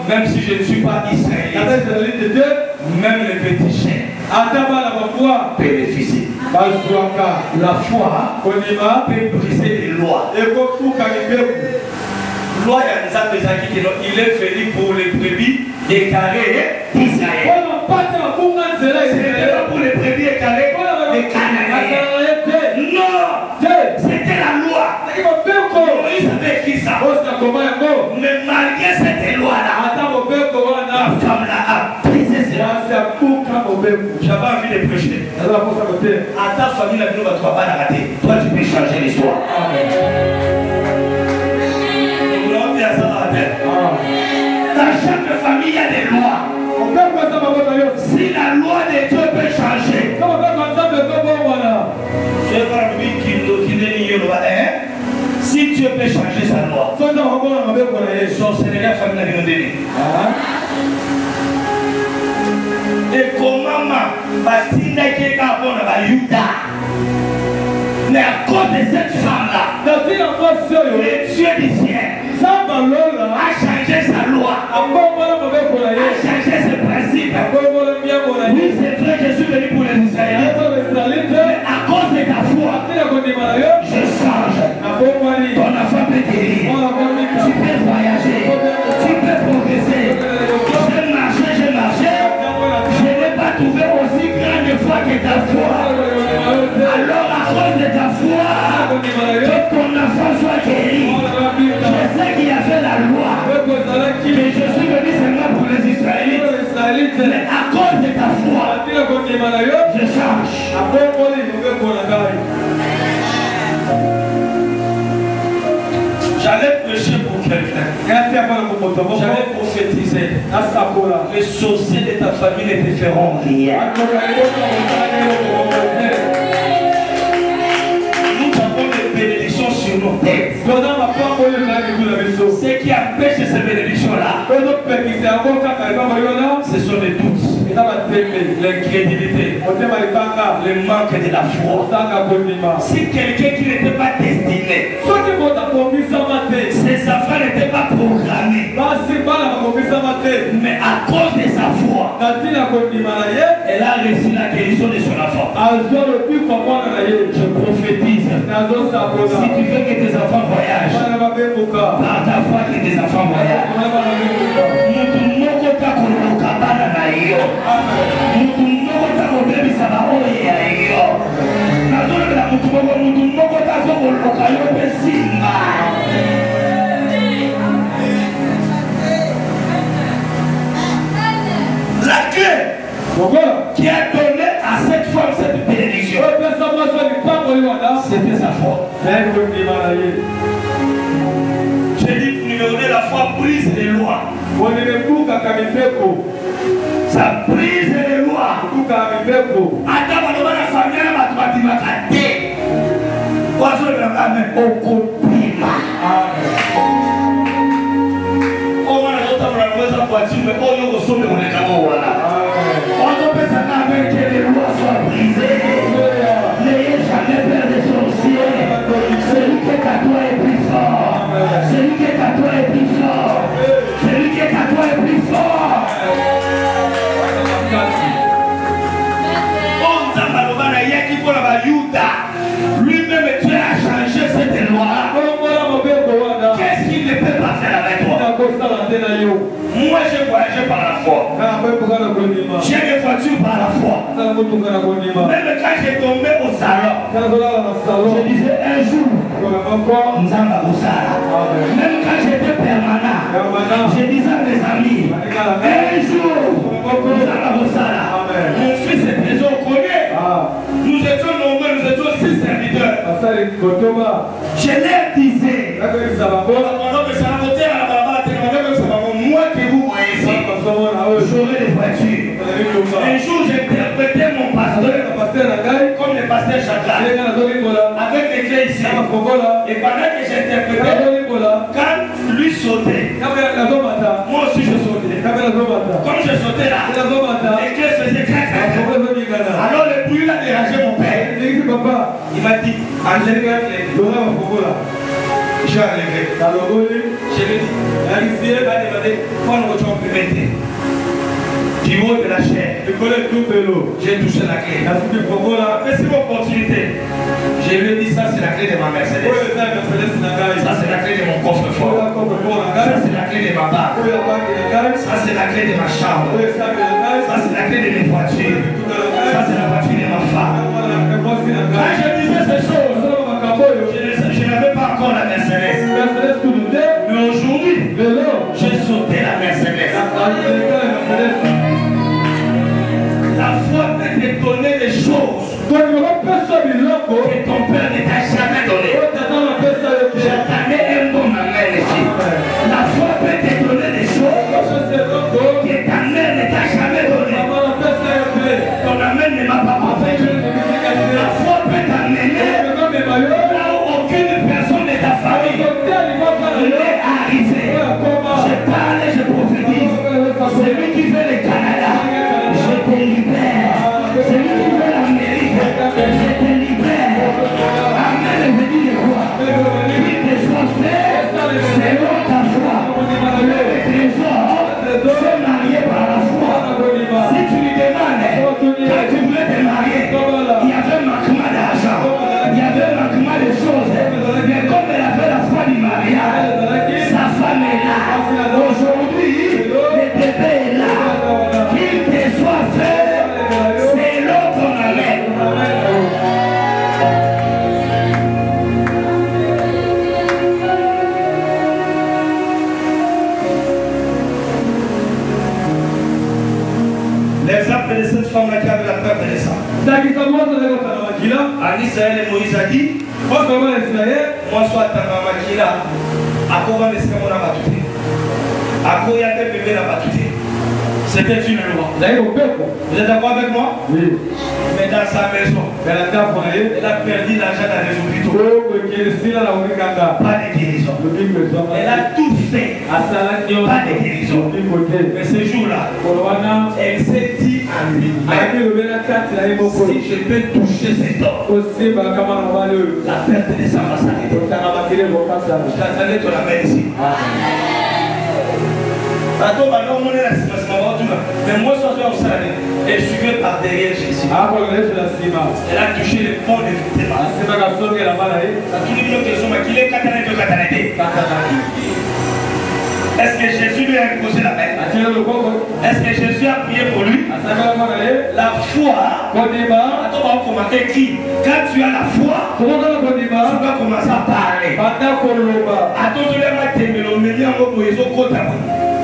même si je ne suis pas israélite, même les petits chiens bénéficient. La foi peut briser les lois. Loi il est venu pour les brebis écarées d'Israël. C'est pour les brebis écarées des Cananéens. Non, c'était la loi. Moïse avait écrit ça. Mais malgré cette loi-là, la femme-là a brisé cela. J'avais envie de prêcher. À ta famille, la vie ne va pas rater. Toi, tu peux changer l'histoire. Amen. chaque famille, il y a des lois. Si la loi de Dieu peut changer, si Dieu peut changer sa loi, son Sénégal famille. Et comment mais à cause de cette femme-là, le Dieu du ciel a changé sa loi, a changé ses principes. Oui, c'est vrai, je suis venu pour les Israéliens, mais à cause de ta foi, je change. Ton enfant peut guérir, tu peux voyager, tu peux progresser. J'ai marché, je n'ai pas trouvé aussi grande foi que ta foi. Alors à cause de ta foi, que ton enfant soit guéri. Je sais qu'il a fait la loi, mais je suis venu seulement pour les Israélites. Mais à cause de ta foi, je change. J'allais prêcher pour quelqu'un. J'allais prophétiser. Les sorciers de ta famille ne te feront rien. Nous avons des bénédictions sur nos têtes. Ce qui empêche ces bénédictions-là, ce sont les doutes, l'incrédulité, le manque de la foi. Si quelqu'un qui n'était pas destiné, ses enfants n'étaient pas programmés, mais à cause de sa foi, elle a reçu la guérison de son enfant. Je prophétise, si tu veux que tes enfants voyagent, par ta foi que tes enfants voyagent. La clé qui a donné à cette femme cette bénédiction, c'était sa foi. J'ai dit numéro 2, la foi brise les lois. Ça brise les lois. N'ayez jamais peur des sorciers. Celui qui est à toi est plus fort. Celui qui est à toi est plus fort. Celui qui est à toi est plus fort. Lui-même Dieu a changé cette loi-là. Qu'est-ce qu'il ne peut pas faire avec toi? Moi j'ai voyagé par la foi. J'ai des voitures par la foi. Même quand j'ai tombé au salon, je disais un jour, nous allons au salon. Même quand j'étais permanent, je disais à mes amis, un jour, nous allons au salon. Mon fils est déjà connu. Nous étions nombreux, nous étions 6 serviteurs. Je leur disais, moi que vous voyez ici, j'aurai des voitures. Un jour, j'interprétais mon pasteur comme le pasteur Chakra, avec les clés ici. Et pendant que j'interprétais, quand lui sautait, moi aussi je sautais. Comme je sautais là, les clés faisaient crac. Alors le bruit a dérangé mon père. Il m'a dit, enlève les clés. J'ai enlevé. Je lui ai dit, Alice va demander quand nous sommes permettés. Du haut de la chair. J'ai touché la clé. Après c'est mon opportunité. Je lui ai dit, ça c'est la clé de ma Mercedes. Ça c'est la clé de mon coffre-fort. Ça c'est la clé de ma barre. Ça c'est la clé de ma chambre. Ça c'est la clé de mes voitures. Ça c'est la voiture de ma femme. Quand je disais ces choses, je n'avais pas encore la Mercedes. Mais aujourd'hui, j'ai sauté la Mercedes. La foi peut te donner des choses que ton père ne t'a jamais donné. J'attendais un bon maman ici. La foi peut te donner des choses Celui qui veut le Canada, je te libère. Celui qui veut l'Amérique, je te libère. Amen. Je dis de quoi? Il te soit fait selon ta foi. Le trésor se marier par la foi. Si tu lui demandes, quand tu voulais te marier, il y avait un manquement d'argent, il y avait un manquement de choses. Mais comme elle avait la foi du mariage, sa femme est là. Aujourd'hui, le bébé est là. Qu'il te soit fait selon ton amen. L'exemple de cette femme-là qui avait la peur de sang. En Israël, Moïse a dit, moi, soit ta makila, à quoi est-ce qu'on a battu? À quoi il y a des bébés à battu? C'était une loi. Vous êtes d'accord avec moi? Oui. Mais dans sa maison, elle a perdu l'argent dans les hôpitaux. Pas de guérison. Elle a tout fait. Pas de guérison. Mais ce jour-là, elle s'est dit en lui, si je peux toucher cet homme, la perte de sa va s'arrêter. J'attendais ton amène ici. Mais moi, elle suivait par derrière Jésus. Elle a touché le pont de Vitema. Est-ce que Jésus lui a imposé la main? Est-ce que Jésus a prié pour lui? La foi. Quand tu as la foi, tu vas commencer à parler.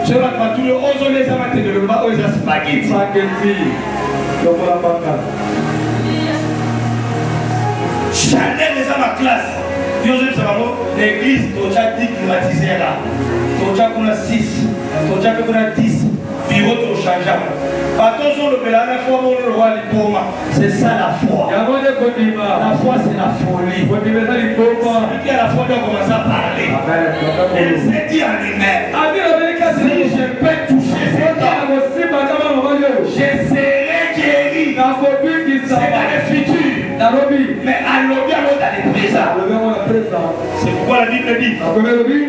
Je vais pas tout le monde les amateurs de l'eau aux spaghettis. Chanel les ma classe. L'église, tu as dit climatisé là. Tu as 6, tu as 10. Bureau de changement. Attention, le Bélane, le roi du Poma. C'est ça la foi. La foi, c'est la folie. Celui qui a la foi doit commencer à parler. Elle s'est dit en lui-même. Si je peux toucher cet homme, je serai guéri. C'est dans le futur. Mais à l'objet, dans les présents. C'est pourquoi la Bible dit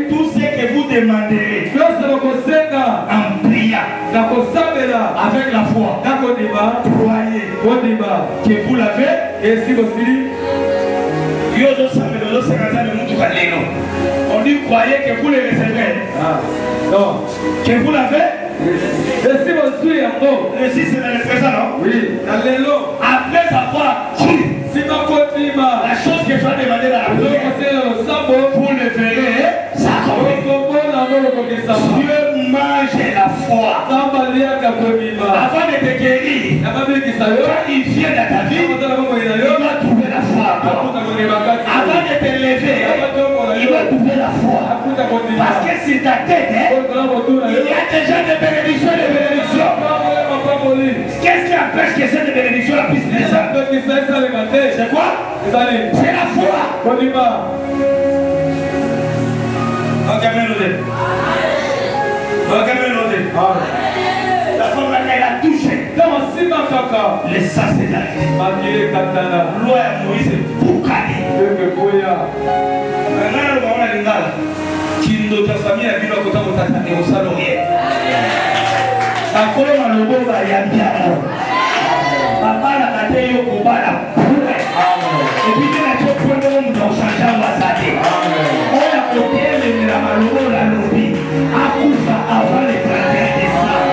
tout ce que vous demanderez en priant avec la foi, croyez que vous l'avez. Et si vous on dit croyez que vous le recevrez. Non. Que vous l'avez. Et si vous suivez un mot. Et si c'est dans le présent, non? Oui. Après avoir cru. La chose que tu as demandé dans la prière, vous le verrez, ça Dieu mange la foi. Avant de te guérir, quand il vient dans ta vie, il va trouver la foi. Avant de te lever, il va trouver la foi. Parce que c'est ta tête, il y a déjà des bénédictions et des bénédictions. Qu'est-ce qui empêche que cette bénédiction la puisse descendre? C'est quoi? C'est la foi. La femme là, elle a touché. Les sas de la loi à Moïse est boucalée. Maintenant, le moment est là. Qui nous ta famille a vu le côté de ta tante au salon. La colonne à l'eau va y aller. Papa n'a pas été au combat là. Et puis il a dit au point de l'homme dans changer l'ambassade. On a côté de la malheureuse la lobby. À Koufa avant les 31 décembre.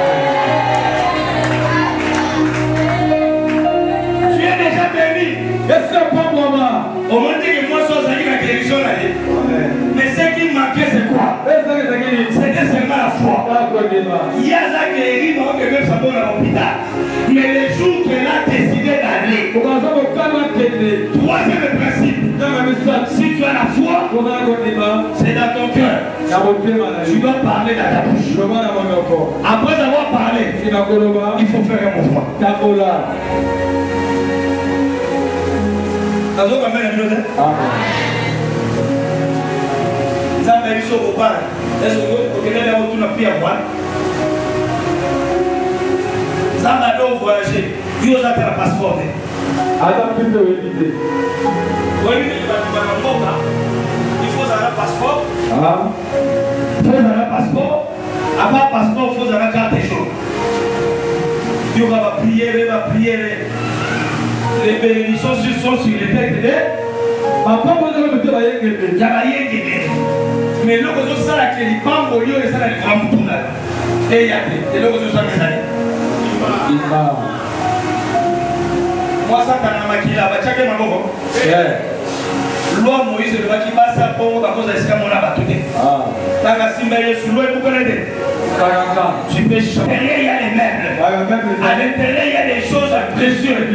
Tu es déjà béni. Est-ce que pas moi? Au moins que moi je suis la guérison là. Mais ce qui manquait c'est quoi? C'était seulement la foi. Il y a ça guéri, non, que même ça va à l'hôpital. Mais le jour qu'elle a décidé d'aller, troisième principe, si tu as la foi, c'est dans ton cœur. Tu dois parler dans ta bouche. Après avoir parlé, il faut faire un mouvement. Est-ce que vous avez un au voyager. Il faut avoir un passeport. Attends, tu peux éviter. Il faut avoir un passeport. Ah. Il faut avoir un passeport. Avant un passeport, il faut avoir une carte de jour. Il va prier. Les bénédictions sont sur les têtes de papa. Mais le gros ça là qui est pas au lieu de ça là les grands boutons là. Et il y a des le gros ça mes amis. Moi ça quand on m'a dit là, bah tiens que ma bobo. Loi Moïse le baki basa pongo ba koza esika mona batuté. Ah. Tanga simbaye sous loi vous connaissez. Tu peux changer, il y a les meubles. À l'intérieur, il y a des choses précieuses.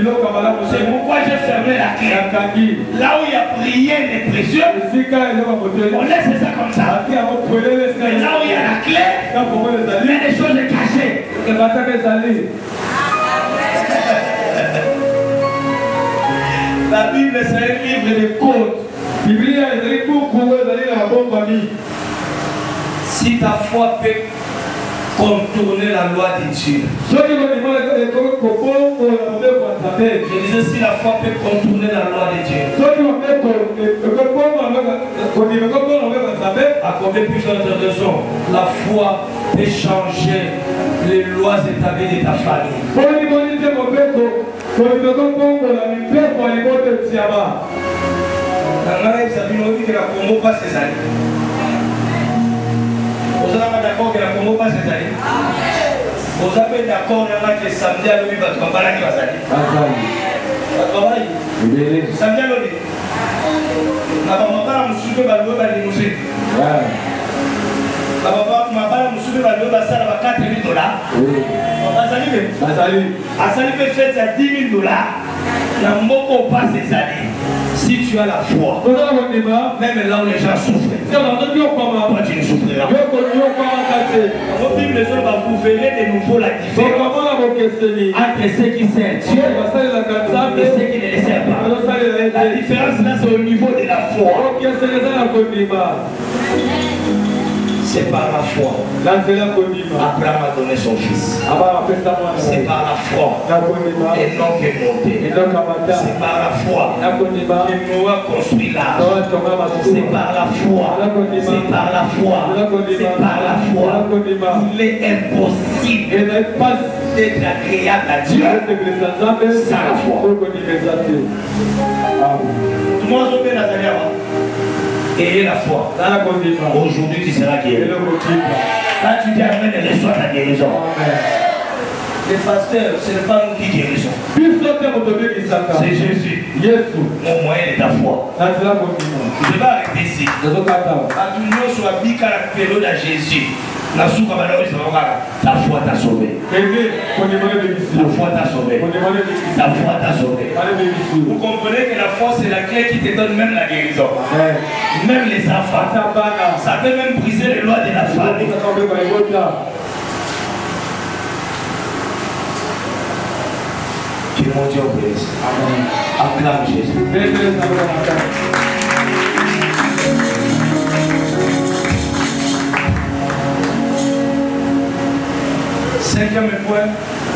C'est pourquoi j'ai fermé la clé. Là où il y a rien de précieux, on laisse ça comme ça. Mais là où il y a la clé, il y a des choses cachées. La Bible, c'est un livre de codes. Si ta foi peut contourner la loi de Dieu. Je disais si la foi peut contourner la loi de Dieu. À combien plus forte raison, la foi peut changer les lois établies de ta famille. Vous êtes d'accord que la Congo passe ces années? Vous êtes d'accord que samedi à l'objet va travailler qui va s'allier? Va travailler. Samedi à l'objet. La maman va nous suivre à l'objet va dénoncer. La maman va nous suivre à l'objet va ça va $4 000. On va saluer. À saluer fait à $10 000. La moko passe ces années. Si tu as la foi, même là où les gens souffrent, toi tu ne souffriras. Vos Bibles va vous verrez de nouveau la différence entre ceux qui servent Dieu et ceux qui ne les servent pas. La différence là c'est au niveau de la foi. C'est par la foi. Abraham a donné son fils. C'est par la foi. Et non qui est monté. C'est par la foi que Noah construit l'arche. C'est par la foi. C'est par la foi. C'est par la foi. Il est impossible d'être agréable à Dieu sans la foi. Tout le monde a bien Nazaria. Ayez la foi. Aujourd'hui, tu seras guéri. Quand tu dis Amen, reçois ta guérison. Les pasteurs, ce n'est pas nous qui guérissons. C'est Jésus. Mon moyen est ta foi. Je vais arrêter ici. À tout le monde soit bien caractérisé à Jésus. Ta foi t'a sauvé. Ta foi t'a sauvé. Ta foi t'a sauvé. Vous comprenez que la foi c'est la clé qui te donne même la guérison. Même les enfants. Ça peut même briser les lois de la famille. Que mon Dieu blesse. Acclame Jésus. Cinquième point,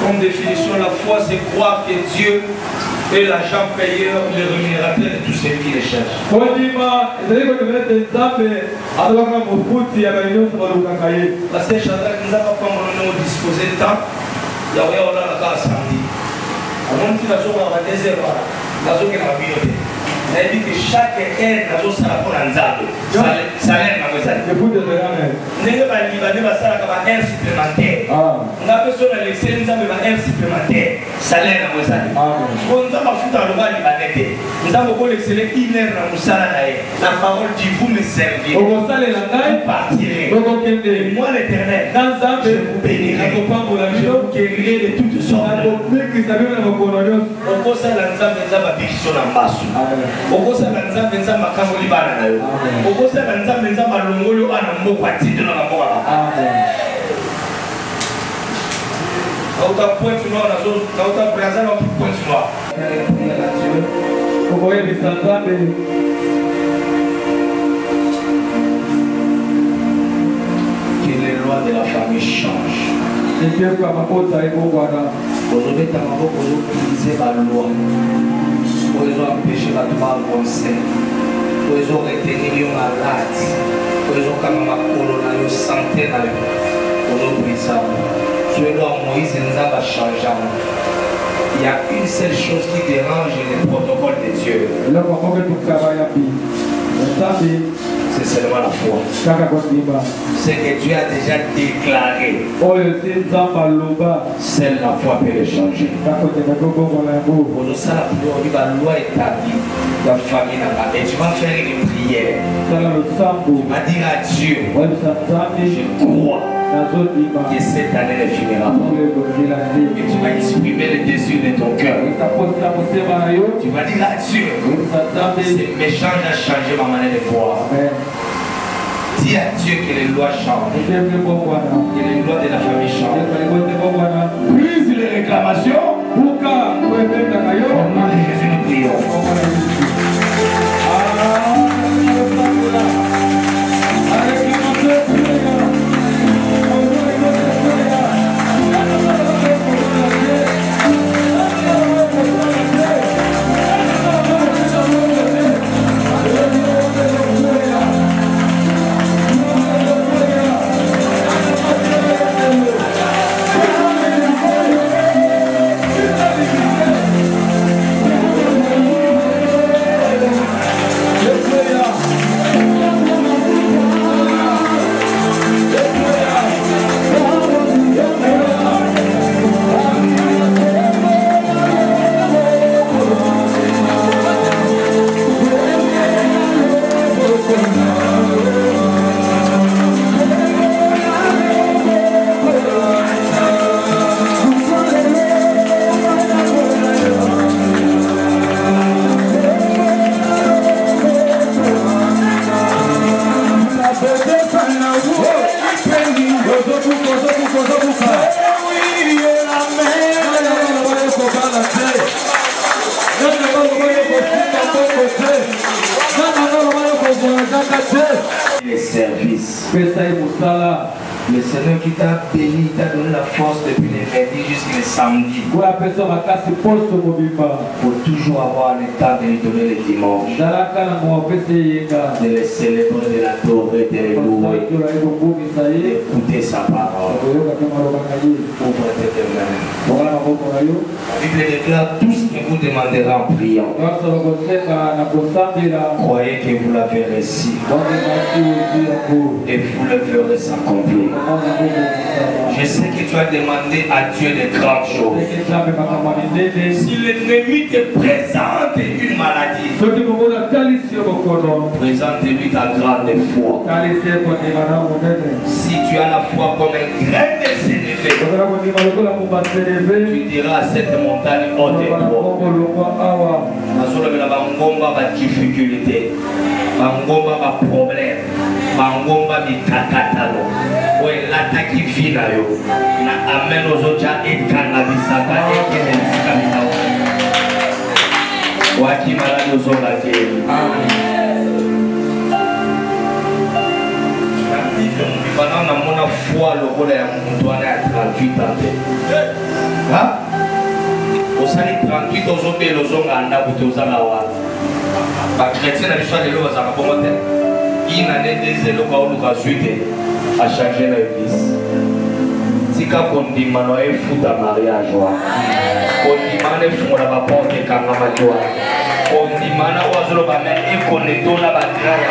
comme définition, la foi c'est croire que Dieu est l'agent payeur, le rémunérateur de tous ceux qui les cherchent. Parce que Shadrach nous a pas comme disposé de temps, il y a rien on a samedi. Avant que la journée va désert, la journée va bien. Elle dit que chaque aide a son salaire pour l'anzado. Salaire ma maison. N'est pas libanais va ça comme un air supplémentaire. On a besoin de laisser nous avons un air supplémentaire. Salaire ma maison. On a pas foutu à l'oral libanais. Nous avons besoin d'exceller une heure dans le salaire. La parole dit vous me servez. Vous partirez. Moi l'éternel. Je vous bénirai. Je vous guérirai de toutes sortes. On pose à l'ensemble des amis qui sont en bas. Okosala nzambe nzambe makambo libana na yo. Okosala nzambe nzambe alongolo ana moko atinde na moko ala. Amen. Auta point noir na zone, auta brazil na point noir. Vous voyez les nzambe. Que les lois de la famille changent. Et Dieu comme apôtre et bon voilà. Aujourd'hui, tu as utilisé la loi. Pour les empêcher de avancer. Pour les retenir les malades. Pour les empêcher de santé. Pour les briser. Tu es là, Moïse, il nous a changé. Il y a une seule chose qui dérange les protocoles de Dieu. C'est seulement la foi. C'est que Dieu a déjà déclaré. Seule la foi peut le changer. Pour nous, ça, la loi établie la famille. Et tu vas faire une prière. Tu vas dire à Dieu, je crois que cette année ne finira pas. Et tu vas exprimer le désir de ton cœur. Tu vas dire à Dieu, c'est méchant à changer ma manière de voir. Dis à Dieu que les lois changent. Que les lois de la famille changent. Brise les réclamations. Au nom de Jésus, nous prions. Les services. Le Seigneur qui t'a béni, t'a donné la force depuis le lundi jusqu'au samedi. Pour toujours avoir le temps de lui donner le dimanche. De le célébrer, de l'adorer, de le louer. D'écouter sa parole. Ouvre tes mains. La Bible déclare tout ce que vous demanderez en priant. Croyez que vous l'avez reçu. Et vous le verrez s'accomplir. Je sais que tu as demandé à Dieu de grandes choses. Si l'ennemi te présente une maladie, présente-lui ta grande foi. Si tu as la foi comme un grain de sénévé, tu diras à cette montagne ôte-toi. La difficulté, problème, l'attaque qui na amen aux autres et cannabisaka et kenelisaka waki malade aux autres pendant na mona foi lokola ya muntu wana ya 38 ans ha osali 38 ozobela ozonga ndako te ozanga wana bakretien na biso lelo bazaka bongo te une année des élèves à suite à changer l'église. Si quand on dit maintenant il faut ta mariage, on dit maintenant il faut la porte et quand on dit maintenant on va se mettre et qu'on est dans la bataille.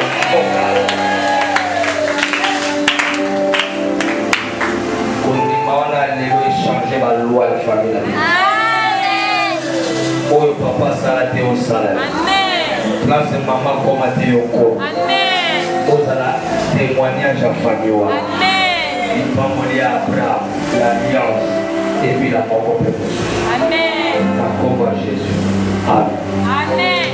On dit maintenant il changer la loi de la famille. Oh papa ça a été au salaire. Place maman comme a été au corps. Témoignage à famille. Il va mourir à Abraham, l'alliance et puis la mort au peuple. Amen. La combat Jésus. Amen. Amen.